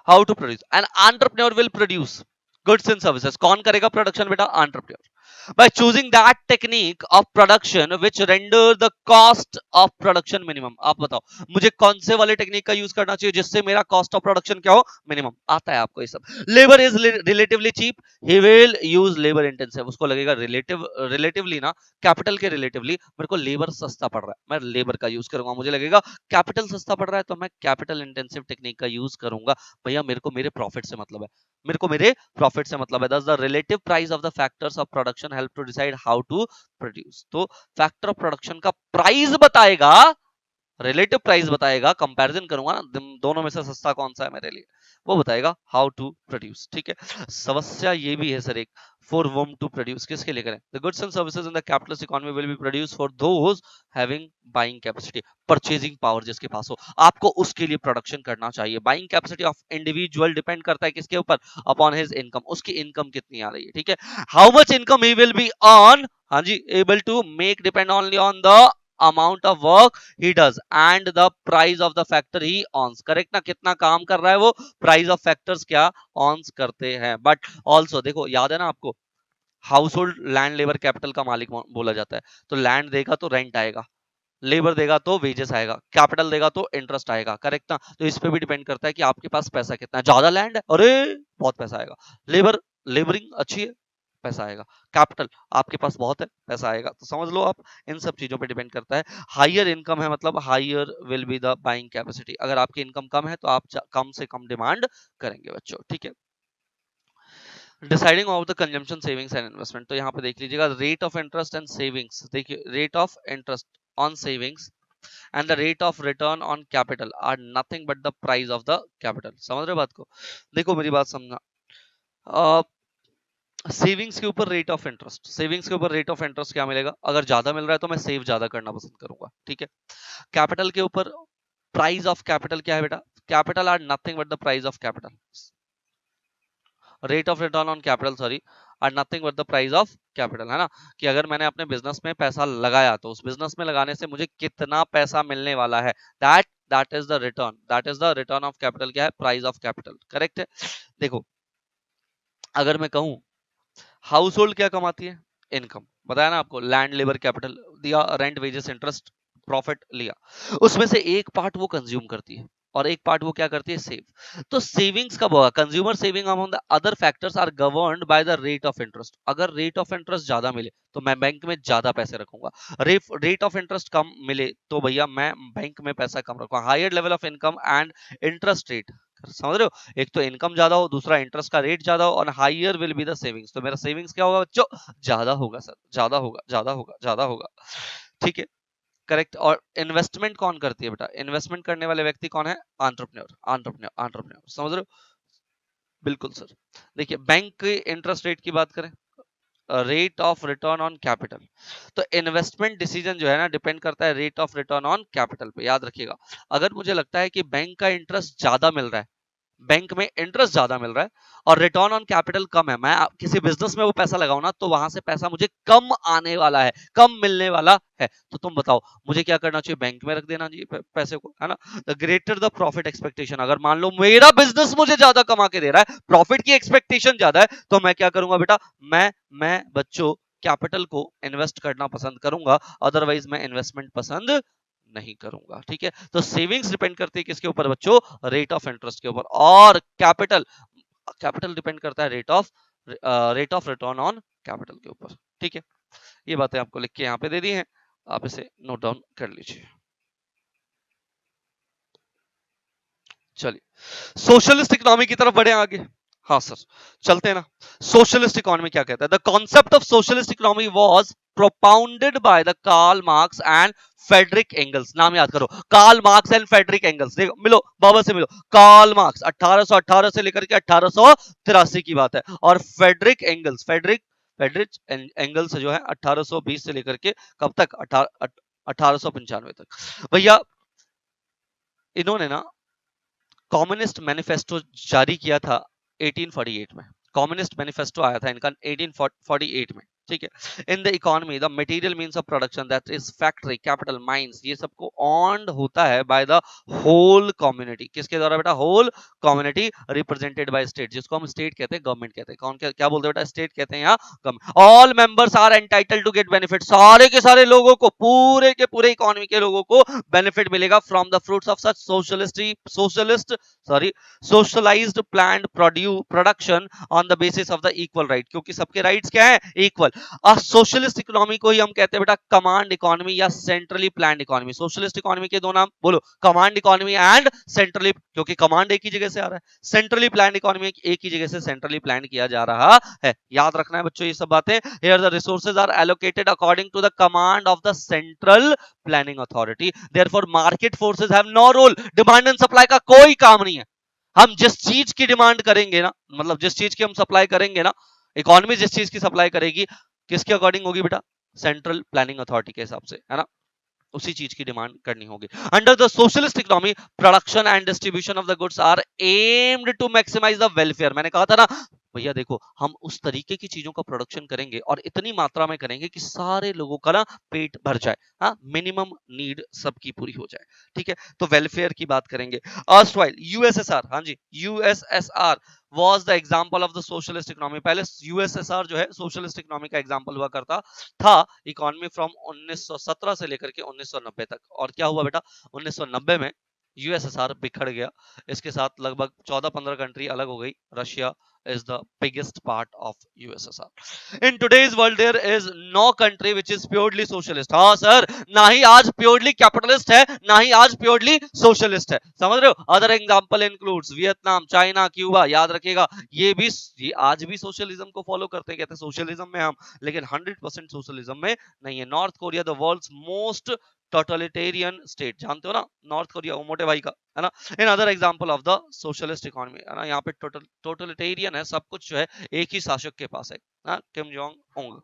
how to produce, an entrepreneur will produce, goods and services. कौन करेगा प्रोडक्शन बेटा? Entrepreneur. by choosing that technique of production which render the cost of production minimum। आप बताओ मुझे कौन से वाले टेक्निक का यूज करना चाहिए जिससे मेरा कॉस्ट ऑफ प्रोडक्शन क्या हो? मिनिमम। आता है आपको ये सब। Labour is relatively cheap, he will use labour intensive. उसको लगेगा रिलेटिवली ना, कैपिटल के रिलेटिवली मेरे को लेबर सस्ता पड़ रहा है, मैं लेबर का यूज करूंगा। मुझे लगेगा कैपिटल सस्ता पड़ रहा है तो मैं कैपिटल इंटेंसिव टेक्निक का यूज करूंगा। भैया मेरे को मेरे प्रॉफिट से मतलब है, मेरे को मेरे प्रॉफिट से मतलब है। Thus the relative price of the factors of production help to decide how to produce. तो फैक्टर ऑफ प्रोडक्शन का प्राइस बताएगा, रिलेटिव प्राइस बताएगा, कंपैरिजन करूंगा ना दोनों में से सस्ता कौन सा है मेरे लिए, वो बताएगा हाउ टू प्रोड्यूस। ठीक है, समस्या ये भी है सर एक, फॉर वोम टू प्रोड्यूस, किसके लिए करें? The goods and services in the capitalist economy will be produce for those having buying capacity, purchasing power जिसके पास हो, आपको उसके लिए प्रोडक्शन करना चाहिए। Buying capacity of individual depend करता है किसके ऊपर? अपॉन हिज इनकम, उसकी इनकम कितनी आ रही है। ठीक है, हाउ मच इनकम ही विल बी ऑन, हाँ जी, able to make depend only on the amount of work he does and the price of the factor he owns। Correct ना, कितना काम कर रहा है वो, प्राइस ऑफ फैक्टर्स क्या ऑन्स करते हैं। बट ऑल्सो देखो, याद है ना आपको, house hold land labour capital का मालिक बोला जाता है। तो लैंड देगा तो रेंट आएगा, लेबर देगा तो वेजेस आएगा, कैपिटल देगा तो इंटरेस्ट आएगा। करेक्ट ना? तो इस पे भी डिपेंड करता है कि आपके पास पैसा कितना है। ज्यादा लैंड है, अरे बहुत पैसा आएगा। लेबर, लेबरिंग अच्छी है, पैसा आएगा। कैपिटल आपके पास बहुत है, पैसा आएगा। तो समझ लो आप, इन सब चीजों पे डिपेंड करता है। हायर इनकम है मतलब higher will be the buying capacity. अगर आपकी इनकम कम है तो आप कम से कम डिमांड करेंगे बच्चों। ठीक है, deciding of the consumption savings and investment. तो यहाँ पे देख लीजिएगा, rate of interest and savings. देखिए, rate of interest on savings and the rate of return on capital are nothing but the price of the capital। समझ रहे हो बात को? देखो मेरी बात समझना, सेविंग्स के ऊपर रेट ऑफ इंटरेस्ट, सेविंग्स के ऊपर रेट ऑफ इंटरेस्ट क्या मिलेगा? अगर ज्यादा मिल रहा है तो मैं सेव ज्यादा करना पसंद करूंगा। ठीक है, कैपिटल के ऊपर प्राइस ऑफ कैपिटल क्या है बेटा? Capital are nothing but the price of capital, rate of return on capital sorry, are nothing but the price of capital. है ना, कि अगर मैंने अपने बिजनेस में पैसा लगाया तो उस बिजनेस में लगाने से मुझे कितना पैसा मिलने वाला है, that is the return, that is the return of capital. क्या है? Price of capital. करेक्ट है। देखो, अगर मैं कहूं हाउस होल्ड क्या कमाती है? इनकम, बताया ना आपको, लैंड लेबर कैपिटल दिया, रेंट वेजेस इंटरेस्ट प्रॉफिट लिया, उसमें से एक पार्ट वो कंज्यूम करती है और एक पार्ट वो क्या करती है? सेव। तो सेविंग्स कब होगा? Consumer saving among the other factors are governed by the rate of interest. अगर रेट ऑफ इंटरेस्ट ज्यादा मिले तो मैं बैंक में ज्यादा पैसे रखूंगा, रेट ऑफ इंटरेस्ट कम मिले तो भैया मैं बैंक में पैसा कम रखूंगा। Higher level of income and interest rate, समझ रहे हो? एक तो इनकम ज्यादा हो, दूसरा इंटरेस्ट का रेट ज्यादा हो, और higher will be the savings. तो मेरा सेविंग्स क्या होगा बच्चों? ज्यादा होगा सर, ज्यादा होगा, ज्यादा होगा, ज्यादा होगा। ठीक है, करेक्ट। और इन्वेस्टमेंट कौन करती है बेटा? इन्वेस्टमेंट करने वाले व्यक्ति कौन है? Entrepreneur, entrepreneur, entrepreneur. समझ रहे हो? बिल्कुल सर। देखिए, बैंक के इंटरेस्ट रेट की बात करें, rate of return on capital, तो इन्वेस्टमेंट डिसीजन जो है ना, डिपेंड करता है rate of return on capital पे। याद रखिएगा, अगर मुझे लगता है कि बैंक का इंटरेस्ट ज्यादा मिल रहा है, बैंक में इंटरेस्ट ज्यादा मिल रहा है और रिटर्न ऑन कैपिटल कम है, मैं किसी बिजनेस में वो पैसा लगाऊं ना तो वहां से पैसा मुझे कम आने वाला है, कम मिलने वाला है, तो तुम बताओ मुझे क्या करना चाहिए? बैंक में रख देना चाहिए पैसे को, है ना। The greater the profit expectation, अगर मान लो मेरा बिजनेस मुझे ज्यादा कमा के दे रहा है, प्रॉफिट की एक्सपेक्टेशन ज्यादा है, तो मैं क्या करूंगा बेटा? मैं बच्चों कैपिटल को इन्वेस्ट करना पसंद करूंगा, अदरवाइज मैं इन्वेस्टमेंट पसंद नहीं करूंगा। ठीक है, तो सेविंग्स डिपेंड करती है किसके ऊपर बच्चों? रेट ऑफ इंटरेस्ट के ऊपर। और कैपिटल, कैपिटल डिपेंड करता है rate of return on capital के ऊपर। ठीक है, ये बातें आपको लिख के यहाँ पे दे दी हैं, आप इसे नोट डाउन कर लीजिए। चलिए, सोशलिस्ट इकोनॉमी की तरफ बढ़े आगे। हाँ सर, चलते हैं ना। सोशलिस्ट इकोनॉमी क्या कहता है? The concept of socialist economy was propounded by the Karl Marx and Friedrich Engels. नाम याद करो, Karl Marx and Friedrich Engels. देखो, मिलो बाबा से मिलो। कार्ल मार्क्स 1818 से लेकर के 1883 की बात है, और फेडरिक एंगल्स, फेडरिक एंगल्स जो है 1820 से लेकर के कब तक? 1895 तक। भैया इन्होंने ना कम्युनिस्ट मैनिफेस्टो जारी किया था 1848 में। कम्युनिस्ट मैनिफेस्टो आया था इनका 1848 में। ठीक है। In the economy the material means of production that is factory capital mines ये सबको ऑन्ड होता है बाय द होल कम्युनिटी। किसके द्वारा बेटा? Whole community represented by state, जिसको हम स्टेट कहते हैं, गवर्नमेंट कहते हैं। कौन क्या बोलते हैं बेटा? स्टेट कहते हैं यहाँ। All members are entitled to get benefit, सारे के सारे लोगों को, पूरे के पूरे इकोनॉमी के लोगों को बेनिफिट मिलेगा from the fruits of such socialised planned production on the basis of the equal right, क्योंकि सबके राइट्स क्या है? इक्वल। सोशलिस्ट इकोनॉमी को ही हम कहते हैं बेटा कमांड इकोनॉमी या centrally planned economy. Socialist economy के दो नाम बोलो, कमांड इकोनॉमी एंड सेंट्रली, क्योंकि कमांड एक ही जगह से आ रहा है। सेंट्रली प्लान्ड इकोनॉमी एक ही जगह से सेंट्रली प्लान किया जा रहा है। याद रखना है बच्चों ये सब बातें। Here the resources are allocated according to the command of the central planning authority, therefore market forces have no role. Demand and supply का कोई काम नहीं है। हम जिस चीज की डिमांड करेंगे ना, मतलब जिस चीज की हम सप्लाई करेंगे ना, इकोनॉमी जिस चीज की सप्लाई करेगी, किसके अकॉर्डिंग होगी बेटा? सेंट्रल प्लानिंग अथॉरिटी के हिसाब से, है ना? उसी चीज की डिमांड करनी होगी। Under the socialist economy production and distribution of the goods are aimed to maximize the welfare. मैंने कहा था ना भैया देखो, हम उस तरीके की चीजों का प्रोडक्शन करेंगे और इतनी मात्रा में करेंगे कि सारे लोगों का ना पेट भर जाए, हाँ, मिनिमम नीड सबकी पूरी हो जाए। ठीक है, तो वेलफेयर की बात करेंगे। अर्स्टवाइल यूएसएसआर, हाँ जी, USSR was the example of the socialist economy। पहले यूएसएसआर जो है सोशलिस्ट इकोनॉमी का एग्जांपल हुआ करता था इकोनॉमी फ्रॉम 1917 से लेकर के 1990 तक। और क्या हुआ बेटा? 1990 में यूएसएसआर बिखर गया, इसके साथ लगभग 14-15 कंट्री अलग हो गई। Russia is the biggest part of USSR। In today's world there is no country which is purely socialist। हाँ सर, ना ही आज प्योरली कैपिटलिस्ट है, ना ही आज प्योरली सोशलिस्ट है। समझ रहे हो? Other example includes Vietnam, China, Cuba. याद रखिएगा ये आज भी सोशलिज्म को फॉलो करते हैं, कहते हैं सोशलिज्म में हम, लेकिन 100% सोशलिज्म में नहीं है। North Korea the world's most totalitarian state, जानते हो ना नॉर्थ कोरिया, वो मोटे भाई का, है ना? In other example of the socialist economy, है ना? यहाँ पे टोटलिटेरियन है, सब कुछ जो है एक ही शासक के पास है, ना? Kim Jong Un.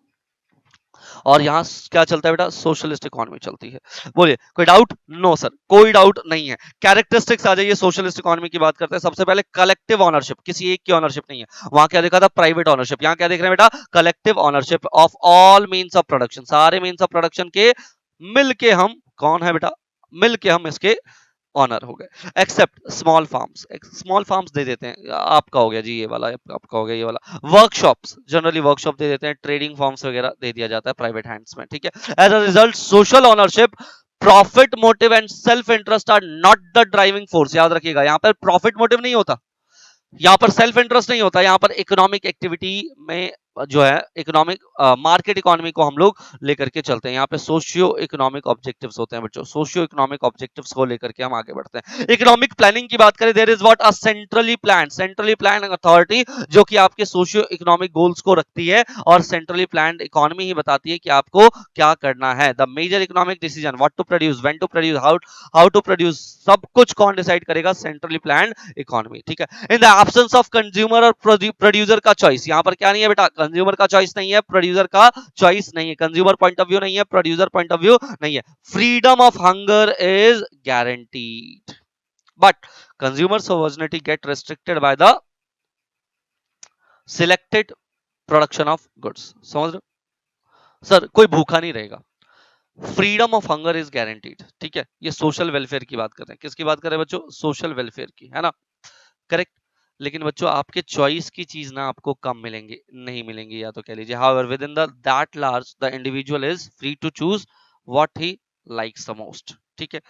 और यहाँ क्या चलता है बेटा? सोशलिस्ट इकोनॉमी चलती है। बोलिए कोई डाउट? नो सर, कोई डाउट नहीं है। कैरेक्टरिस्टिक्स आ जाइए, सोशलिस्ट इकोनॉमी की बात करते हैं। सबसे पहले कलेक्टिव ऑनरशिप, किसी एक की ऑनरशिप नहीं है। वहां क्या देखा था? Private ownership. यहाँ क्या देख रहे हैं बेटा? Collective ownership of all means of production, सारे मीन्स ऑफ प्रोडक्शन के मिलके हम कौन है बेटा? मिलके हम इसके ऑनर हो गए। Except small farms, small farms दे देते हैं, आपका हो गया जी ये वाला, आपका हो गया ये वाला। वर्कशॉप्स, जनरली वर्कशॉप दे देते हैं। ट्रेडिंग फार्म्स वगैरह दे दिया जाता है प्राइवेट हैंड्स में। ठीक है, as a result social ownership, profit motive and self interest are not the driving force. याद रखिएगा, यहाँ पर प्रॉफिट मोटिव नहीं होता, यहाँ पर सेल्फ इंटरेस्ट नहीं होता, यहाँ पर इकोनॉमिक एक्टिविटी में जो है इकोनॉमिक मार्केट इकोनॉमी को हम लोग लेकर के चलते हैं। यहाँ पे सोशियो इकोनॉमिक ऑब्जेक्टिव्स होते हैं बच्चों, सोशियो इकोनॉमिक ऑब्जेक्टिव्स को लेकर के हम आगे बढ़ते हैं। इकोनॉमिक प्लानिंग की बात करें, there is what? A centrally plan authority, जो कि आपके सोशियो इकोनॉमिक गोल्स को रखती है, और सेंट्रली प्लान्ड इकोनॉमी ही बताती है कि आपको क्या करना है। The major economic decision, what to produce, when to produce, how to produce, सब कुछ कौन डिसाइड करेगा? Centrally planned economy. ठीक है, in the absence of consumer और प्रोड्यूसर का चॉइस, यहां पर क्या नहीं है बेटा? कंज्यूमर का चॉइस नहीं है, प्रोड्यूसर का चॉइस नहीं है, कंज्यूमर पॉइंट ऑफ व्यू नहीं है, प्रोड्यूसर पॉइंट ऑफ व्यू नहीं है। Freedom of hunger is guaranteed, but consumer sovereignty get restricted by the selected production of goods. समझ रहे? सर कोई भूखा नहीं रहेगा, freedom of hunger is guaranteed. ठीक है, ये सोशल वेलफेयर की बात कर रहे हैं। किसकी बात कर रहे हैं बच्चों? सोशल वेलफेयर की, है ना? करेक्ट। लेकिन बच्चों आपके चॉइस की चीज ना आपको कम मिलेंगी, नहीं मिलेंगी, या तो कह लीजिए however within the that large the individual is free to choose what he likes the most. ठीक है,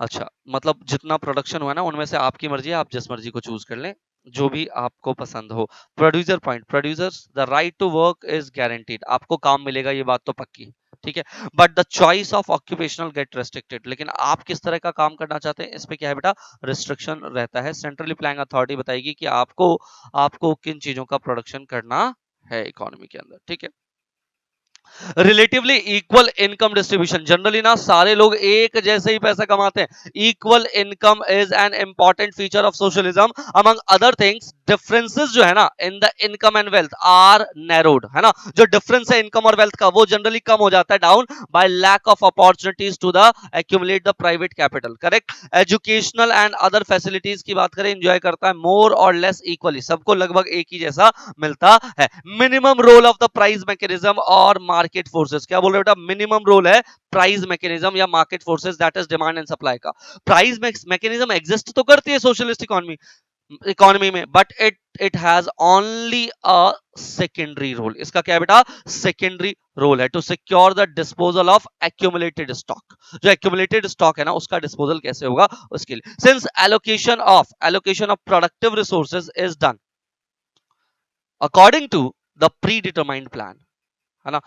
अच्छा, मतलब जितना प्रोडक्शन हुआ ना उनमें से आपकी मर्जी है, आप जिस मर्जी को चूज कर लें, जो भी आपको पसंद हो। Producer point, producers the right to work is guaranteed, आपको काम मिलेगा, ये बात तो पक्की। ठीक है, but the choice of occupational get restricted, लेकिन आप किस तरह का काम करना चाहते हैं इस पे क्या है बेटा? रिस्ट्रिक्शन रहता है। सेंट्रली प्लानिंग अथॉरिटी बताएगी कि आपको किन चीजों का प्रोडक्शन करना है इकोनॉमी के अंदर। ठीक है, relatively equal income distribution, generally ना सारे लोग एक जैसे ही पैसा कमाते हैं। Equal income is an important feature of socialism. Among other things, differences जो है ना in the income and wealth are narrowed, है ना। जो डिफरेंस है इनकम और वेल्थ का, वो जनरली कम हो जाता है, down by lack of opportunities to the accumulate the private capital, correct. Educational and other facilities की बात करें, एंजॉय करता है मोर और लेस इक्वली, सबको लगभग एक ही जैसा मिलता है। Minimum role of the price mechanism और मार्केट फोर्सेस, क्या बोल रहे हो बेटा, मिनिमम रोल है प्राइस मैकेनिज्म या market forces, that is demand and supply का। प्राइस मैकेनिज्म एग्जिस्ट तो करती है सोशलिस्ट इकोनॉमी में, but it has only a secondary role. इसका क्या है बेटा, सेकेंडरी रोल है to secure the disposal of accumulated stock. जो एक्यूमुलेटेड स्टॉक है ना, उसका डिस्पोजल कैसे होगा उसके लिए। Since allocation of productive resources is done according to the predetermined plan, है ना।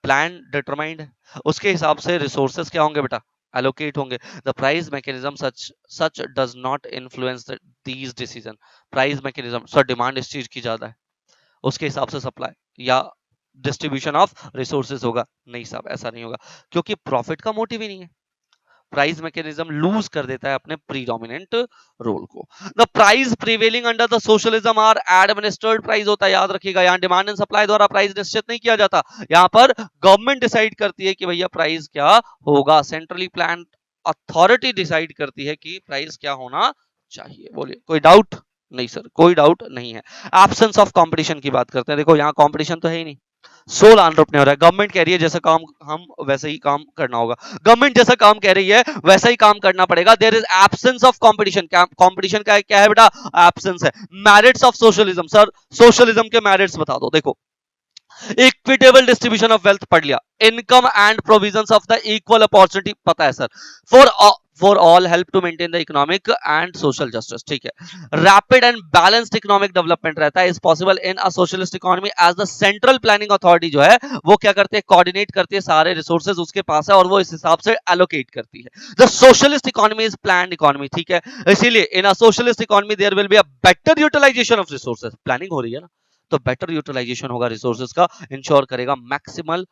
प्लान डिटरमाइंड है, उसके हिसाब से रिसोर्सेस क्या होंगे बेटा, एलोकेट होंगे। The price mechanism such does not influence these decision. Price mechanism sir, demand इस चीज की ज्यादा है, उसके हिसाब से सप्लाई या डिस्ट्रीब्यूशन ऑफ रिसोर्सेज होगा। नहीं साहब, ऐसा नहीं होगा, क्योंकि प्रॉफिट का मोटिव ही नहीं है। प्राइस मैकेनिज्म लूज कर देता है अपने प्रीडोमिनेंट रोल को। The price prevailing under the socialism are administered price होता है, याद रखिएगा। यहाँ डिमांड एंड सप्लाई द्वारा प्राइस निश्चित नहीं किया जाता, यहाँ पर गवर्नमेंट डिसाइड करती है कि भैया प्राइस क्या होगा। सेंट्रली प्लान अथॉरिटी डिसाइड करती है कि प्राइस क्या होना चाहिए। बोलिए, कोई डाउट नहीं सर, कोई डाउट नहीं है। एब्सेंस ऑफ कंपटीशन की बात करते हैं, देखो यहाँ कंपटीशन तो है ही नहीं, सोल एंटरप्रेन्योर है। गवर्नमेंट कह रही है जैसा काम हम वैसे ही काम करना होगा, गवर्नमेंट जैसा काम कह रही है वैसा ही काम करना पड़ेगा। There is absence of competition. Competition का क्या है बेटा, एब्सेंस है। Merits of socialism, sir socialism के मेरिट्स बता दो। देखो, इक्विटेबल डिस्ट्रीब्यूशन ऑफ वेल्थ पढ़ लिया, income and provisions of the equal opportunity पता है sir, for all help to maintain the economic and social justice, ठीक है। Rapid and balanced economic development रहता है, is possible in a socialist economy as the central planning authority जो है वो क्या करते हैं, कोऑर्डिनेट करती है, सारे रिसोर्सेज उसके पास है और वो इस हिसाब से एलोकेट करती है। The socialist economy is planned economy, ठीक है। इसीलिए in a socialist economy there will be a better utilization of resources, planning हो रही है ना, तो बेटर यूटिलाइजेशन होगा रिसोर्सेज का, इंश्योर करेगा मैक्सिमम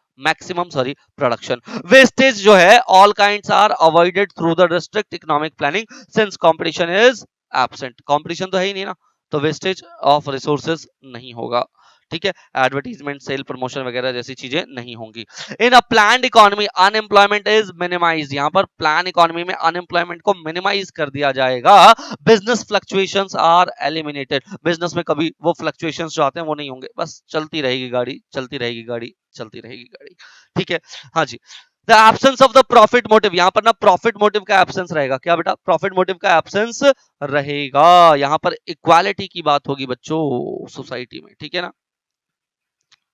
प्रोडक्शन। वेस्टेज जो है all kinds are avoided through the restrict economic planning since competition is absent. Competition तो है ही नहीं ना, तो वेस्टेज ऑफ रिसोर्सेज नहीं होगा, ठीक है। एडवर्टीजमेंट, सेल, प्रमोशन वगैरह जैसी चीजें नहीं होंगी। In a planned economy unemployment is minimized, यहां पर प्लान इकोनॉमी में अनएम्प्लॉयमेंट को मिनिमाइज कर दिया जाएगा। Business fluctuations are eliminated, business में कभी वो फ्लक्चुएशंस जो आते हैं वो नहीं होंगे, बस चलती रहेगी गाड़ी, चलती रहेगी गाड़ी, चलती रहेगी गाड़ी, ठीक है। हाँ जी। The absence of the profit motive, यहां पर ना प्रॉफिट मोटिव का एब्सेंस रहेगा, क्या बेटा, प्रॉफिट मोटिव का एब्सेंस रहेगा। यहां पर इक्वालिटी की बात होगी बच्चों सोसाइटी में, ठीक है ना।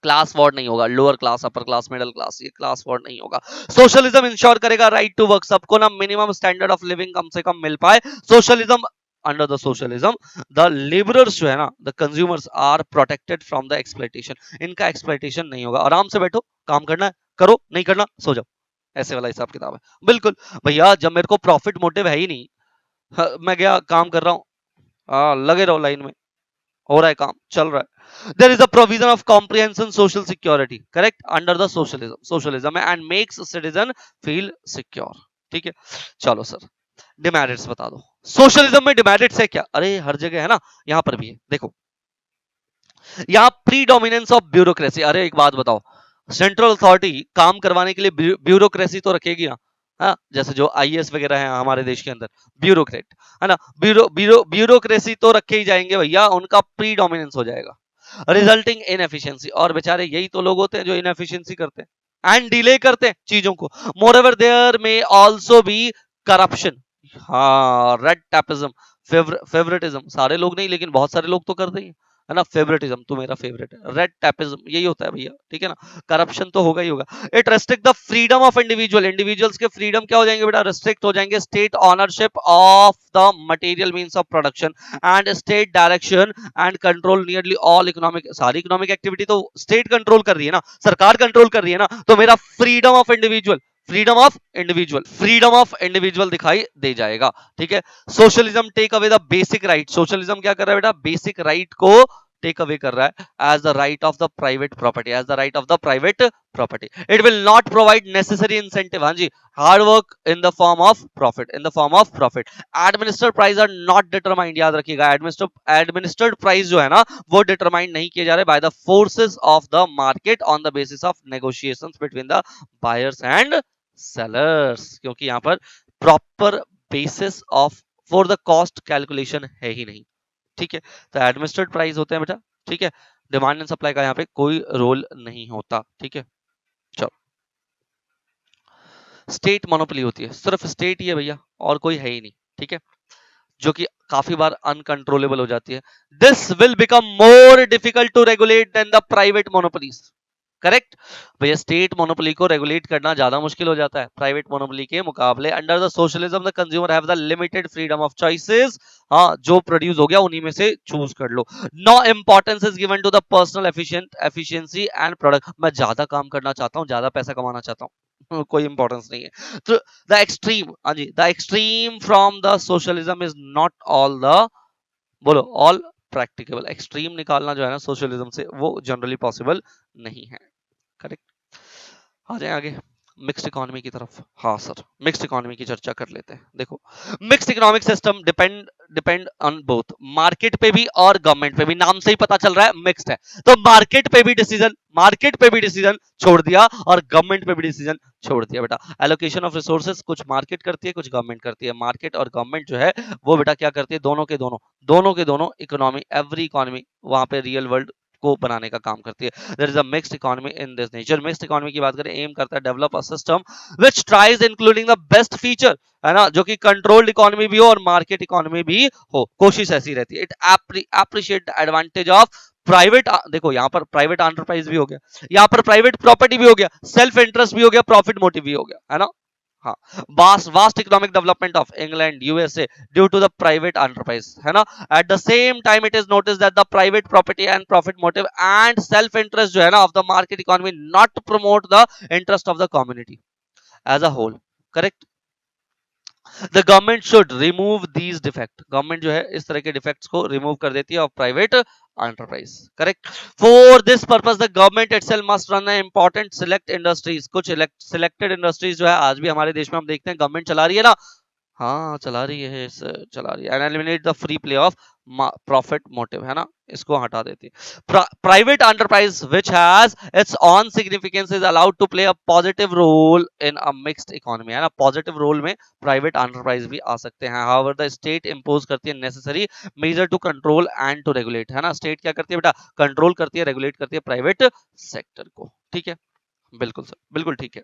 क्लास वॉर नहीं होगा, lower class, upper class, middle class, ये क्लास वॉर नहीं होगा। सोशलिज्म इंश्योर करेगा राइट टू वर्क, सबको ना मिनिमम स्टैंडर्ड ऑफ लिविंग कम से कम मिल पाए। Socialism, under the socialism the labourers जो है ना, the consumers are protected from the exploitation, इनका एक्सप्लॉइटेशन नहीं होगा। आराम से बैठो, काम करना है करो, नहीं करना सो जाओ, ऐसे वाला हिसाब किताब है बिल्कुल। भैया जब मेरे को प्रॉफिट मोटिव है ही नहीं, मैं गया काम कर रहा हूँ, लगे रहो लाइन में, हो रहा है काम, चल रहा है। There is a provision of comprehension social security, correct, under the socialism and makes citizen feel secure, ठीक है। चलो सर, डिमेरिट्स बता दो। सोशलिज्म में डिमेरिट्स है क्या, अरे हर जगह है ना, यहां पर भी है। देखो, यहां प्रीडोमिनेंस ऑफ ब्यूरोक्रेसी, अरे एक बात बताओ, सेंट्रल अथॉरिटी काम करवाने के लिए ब्यूरोक्रेसी तो रखेगी ना, हाँ, जैसे जो आईएएस वगैरह है हमारे देश के अंदर, ब्यूरोक्रेट, है ना, ब्यूरोक्रेसी तो रखे ही जाएंगे भैया, उनका प्रीडोमिनेंस हो जाएगा, रिजल्टिंग इन एफिशिएंसी, और बेचारे यही तो लोग होते हैं जो इनएफिशिएंसी करते हैं एंड डिले करते हैं चीजों को। मोरओवर देयर में आल्सो बी करप्शन, हाँ, रेड टैपिज्म, फेवरेटिज्म, सारे लोग नहीं लेकिन बहुत सारे लोग तो करते ही हैं, है ना। फेवरेटिज्म, तू मेरा फेवरेट है, रेड टैपिज्म, यही होता है भैया, ठीक है ना। करप्शन तो होगा ही होगा। It restrict the freedom of individual, individuals के फ्रीडम क्या हो जाएंगे बेटा, रेस्ट्रिक्ट हो जाएंगे। State ownership of the material means of production and state direction and control nearly all economic, सारी इकोनॉमिक एक्टिविटी तो स्टेट कंट्रोल कर रही है ना, सरकार कंट्रोल कर रही है ना, तो मेरा फ्रीडम ऑफ इंडिविजुअल दिखाई दे जाएगा, ठीक है। Socialism take away the basic right, socialism क्या कर रहा है बेटा, बेसिक राइट को टेक अवे कर रहा है as the right of the private property, as the right of the private property. It will not provide necessary incentive. हाँ जी, hard work in the form of profit, in the form of profit. Administered price are not determined, याद रखिएगा, administered price जो है ना वो determined नहीं किए जा रहे by the forces of the market on the basis of negotiations between the buyers and sellers, क्योंकि यहां पर proper basis of for the cost calculation है ही नहीं. ठीक है, तो एडमिनिस्ट्रेड प्राइस होते हैं बेटा. ठीक है, डिमांड एंड सप्लाई का यहाँ पे कोई रोल नहीं होता. ठीक है, चलो. स्टेट मोनोपोली होती है, सिर्फ स्टेट ही है भैया और कोई है ही नहीं. ठीक है, जो कि काफी बार अनकंट्रोलेबल हो जाती है. This will become more difficult to regulate than the private monopolies. Correct भैया, स्टेट मोनोपोली को रेगुलेट करना ज्यादा मुश्किल हो जाता है प्राइवेट मोनोपोली के मुकाबले. Under the socialism the consumer have the limited freedom of choices. हाँ, जो प्रोड्यूस हो गया उन्हीं में से चूज कर लो. No importance is given to the personal efficiency and product. मैं ज्यादा काम करना चाहता हूँ, ज्यादा पैसा कमाना चाहता हूँ, कोई इंपॉर्टेंस नहीं है. तो द एक्सट्रीम, हाँ जी, the extreme from the socialism is not all the, बोलो, ऑल प्रैक्टिकेबल. एक्सट्रीम निकालना जो है ना सोशलिज्म से वो जनरली पॉसिबल नहीं है. करेक्ट. आ जाए आगे मिक्स्ड इकोनॉमी की तरफ. हाँ सर, मिक्स्ड इकोनॉमी की चर्चा कर लेते हैं. देखो, mixed economic system depend on both market पे भी और गवर्नमेंट पे भी. नाम से ही पता चल रहा है मिक्स्ड है, तो मार्केट पे भी डिसीजन छोड़ दिया और गवर्नमेंट पे भी डिसीजन छोड़ दिया बेटा. एलोकेशन ऑफ रिसोर्सेज कुछ मार्केट करती है, कुछ गवर्नमेंट करती है. मार्केट और गवर्नमेंट जो है वो बेटा क्या करती है, दोनों के दोनों इकोनॉमी, एवरी इकोनॉमी वहां पे रियल वर्ल्ड को बनाने का काम करती है. There is a mixed economy in this nature. Mixed economy की बात करें, एम करता है develop a system which tries including the best feature, है ना, जो कि कंट्रोल्ड इकोनॉमी भी हो और मार्केट इकोनॉमी भी हो. कोशिश ऐसी रहती है. It appreciate the advantage of private. देखो यहाँ पर प्राइवेट एंटरप्राइज भी हो गया, यहाँ पर प्राइवेट प्रॉपर्टी भी हो गया, सेल्फ इंटरेस्ट भी हो गया, प्रॉफिट मोटिव भी हो गया, है ना. हाँ, vast economic development of England, USA due to the private enterprise, है ना. At the same time it is notice that the private property and profit motive and self interest जो है ना of the market economy not promote the interest of the community as a whole. Correct. The government should remove these defect. Government जो है इस तरह के defects को remove कर देती है of private enterprise. Correct. For this purpose the government itself must run important select industries. कुछ सिलेक्टेड इंडस्ट्रीज जो है आज भी हमारे देश में हम देखते हैं गवर्नमेंट चला रही है ना. हाँ, चला रही है सर, चला रही है. And eliminate the free play of profit motive, है ना, इसको हटा देती है. Private enterprise which has its own significance is allowed to play a positive role in a mixed economy, है ना. पॉजिटिव रोल में प्राइवेट एंटरप्राइज भी आ सकते हैं. हाउएवर द स्टेट इंपोज करती है necessary measure to control and to regulate, है ना. स्टेट क्या करती है बेटा, कंट्रोल करती है, रेगुलेट करती है प्राइवेट सेक्टर को. ठीक है, बिल्कुल सर, बिल्कुल ठीक है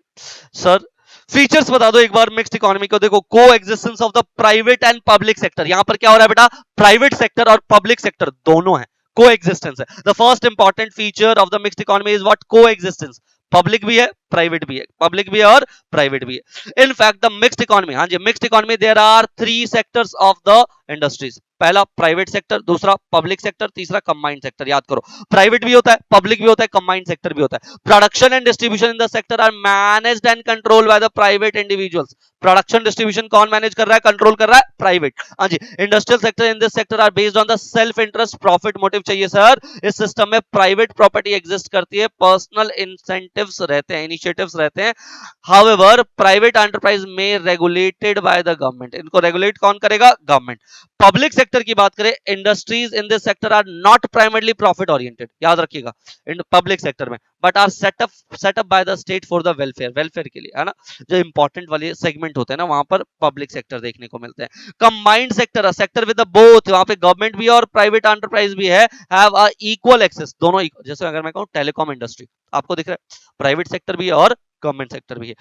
सर. फीचर्स बता दो एक बार मिक्स्ड इकोनॉमी को. देखो, को existence of the private and public sector. यहां पर क्या हो रहा है बेटा, प्राइवेट सेक्टर और पब्लिक सेक्टर दोनों है, को एग्जिस्टेंस है. The first important feature of the mixed economy is what, को एग्जिस्टेंस. पब्लिक भी है, प्राइवेट भी है, पब्लिक भी है और प्राइवेट भी है. In fact the mixed economy, हाँ जी, mixed economy there are three sectors of the industries. पहला प्राइवेट सेक्टर, दूसरा पब्लिक सेक्टर, तीसरा कंबाइंड सेक्टर. याद करो, प्राइवेट भी होता है, पब्लिक भी होता है, कंबाइंड सेक्टर भी होता है. Production and distribution in the sector are managed and controlled by the private individuals. Production distribution कौन मैनेज कर रहा है, कंट्रोल कर रहा है, प्राइवेट. हाँ जी. Industrial sector in this sector are based on the self interest profit motive. चाहिए सर, इस सिस्टम में प्राइवेट प्रॉपर्टी एग्जिस्ट करती है, पर्सनल इंसेंटिव्स रहते हैं, इनिशिएटिव्स रहते हैं. हाउएवर प्राइवेट एंटरप्राइज में रेगुलेटेड बाय द गवर्नमेंट. इनको रेगुलेट कौन करेगा, गवर्नमेंट. पब्लिक सेक्टर की बात करें, industries in this sector are not primarily profit oriented, याद रखिएगा, इन पब्लिक सेक्टर में, but are set up by the state for the welfare के लिए, है ना. जो इंपॉर्टेंट वाले सेगमेंट होते हैं ना वहां पर पब्लिक सेक्टर देखने को मिलते हैं. Combined sector, sector with the both, वहां पे गवर्नमेंट भी और प्राइवेट एंटरप्राइज भी है, हैव अ इक्वल एक्सेस. दोनों जैसे अगर मैं कहूं टेलीकॉम इंडस्ट्री, आपको दिख रहा है प्राइवेट सेक्टर भी है और गवर्नमेंट सेक्टर भी है.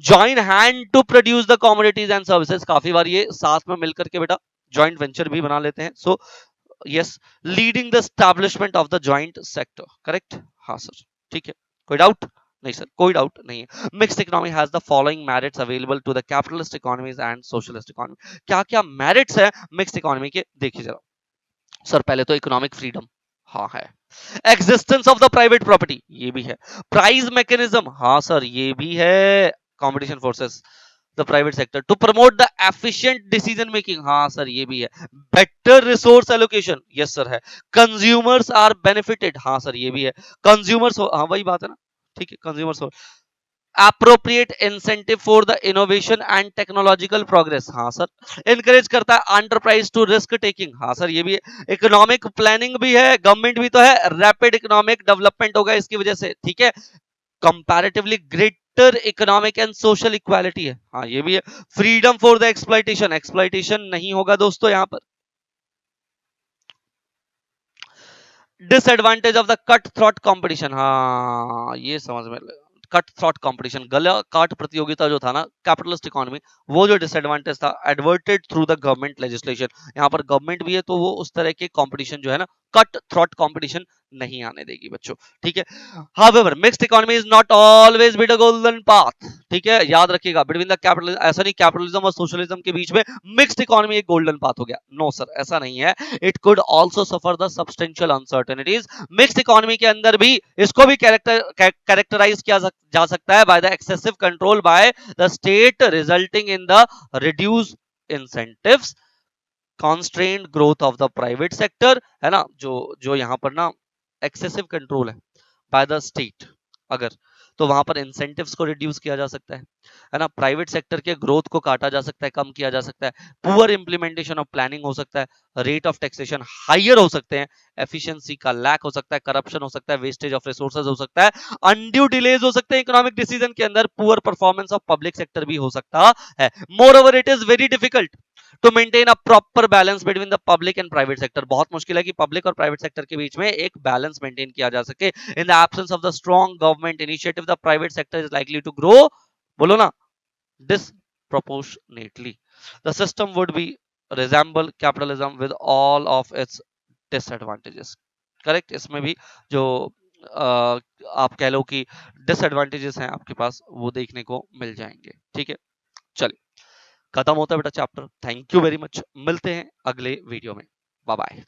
Join hand to produce the commodities and services. काफी बार ये साथ में मिलकर के बेटा जॉइंट वेंचर भी बना लेते हैं. So yes, leading the establishment of the joint sector. Correct. हाँ सर, ठीक है, कोई डाउट नहीं सर, कोई डाउट नहीं है. Mixed economy has the following merits available to the capitalist economies and socialist economy. क्या क्या मेरिट्स है मिक्स्ड इकोनॉमी के, देखिए जरा. सर पहले तो इकोनॉमिक फ्रीडम, हाँ है. Existence of the private property, ये भी है. प्राइस मैकेनिज्म, हाँ सर ये भी है. Competition forces. The private sector to promote the efficient decision making, हाँ सर ये भी है। Better resource allocation, yes sir है। कंज्यूमर्स आर बेनिफिटेड, हाँ सर ये भी है। कंज्यूमर्स, हाँ वही बात है ना, ठीक है consumers. appropriate incentive for the innovation and technological progress, हाँ सर। encourage करता है enterprise to risk taking, हाँ सर ये भी है। इकोनॉमिक प्लानिंग भी है, गवर्नमेंट भी तो है, रैपिड इकोनॉमिक डेवलपमेंट होगा इसकी वजह से, ठीक है। Comparatively greater economic and social equality है, हाँ ये भी है। Freedom for the exploitation, exploitation नहीं होगा दोस्तों यहां पर। Disadvantage of the cut throat competition, हाँ ये समझ में, कट थ्रॉट कंपटीशन, गला काट प्रतियोगिता जो था ना कैपिटलिस्ट इकोनॉमी, वो जो डिसएडवांटेज था एडवर्टेड थ्रू द गवर्नमेंट लेजिस्लेशन। यहाँ पर गवर्नमेंट भी है तो वो उस तरह के कंपटीशन जो है ना कट थ्रॉट कंपटीशन नहीं आने देगी बच्चों, ठीक है। However mixed economy is not always with a golden path, ठीक है याद रखिएगा। बिटवीन द कैपिटलिज्म, ऐसा नहीं कैपिटलिज्म और सोशलिज्म के बीच में मिक्स्ड इकोनॉमी एक गोल्डन पाथ हो गया, नो सर ऐसा नहीं है। It could also suffer the substantial uncertainties. Mixed economy के अंदर भी इसको भी कैरेक्टराइज किया जा सकता है by the excessive control by the state resulting in the reduce incentives, constrained growth of the private sector, है ना। जो जो यहाँ पर ना एक्सेसिव कंट्रोल है बाय द स्टेट अगर, तो वहां पर इंसेंटिव्स को रिड्यूस किया जा सकता है ना। प्राइवेट सेक्टर के ग्रोथ को काटा जा सकता है, कम किया जा सकता है। पुअर इंप्लीमेंटेशन ऑफ प्लानिंग हो सकता है, रेट ऑफ टैक्सेशन हायर हो सकते हैं, एफिशिएंसी का लैक हो सकता है, करप्शन हो सकता है, वेस्टेज ऑफ रिसोर्सेज हो सकता है, अनड्यू डिलेज हो सकते हैं इकोनॉमिक डिसीजन के अंदर, poor performance of public sector भी हो सकता है। Moreover it is very difficult to maintain a proper balance between the public and private sector. बहुत मुश्किल है कि पब्लिक और प्राइवेट सेक्टर के बीच में एक बैलेंस मेंटेन किया जा सके। In the absence of the strong government initiative the private sector is likely to grow, बोलो ना, disproportionately. The system would be resemble capitalism with all of its disadvantages. Correct, इसमें भी जो आप कह लो कि डिसएडवांटेजेस हैं आपके पास वो देखने को मिल जाएंगे, ठीक है। चलिए खत्म होता है बेटा chapter, thank you very much, मिलते हैं अगले वीडियो में, बाय बाय।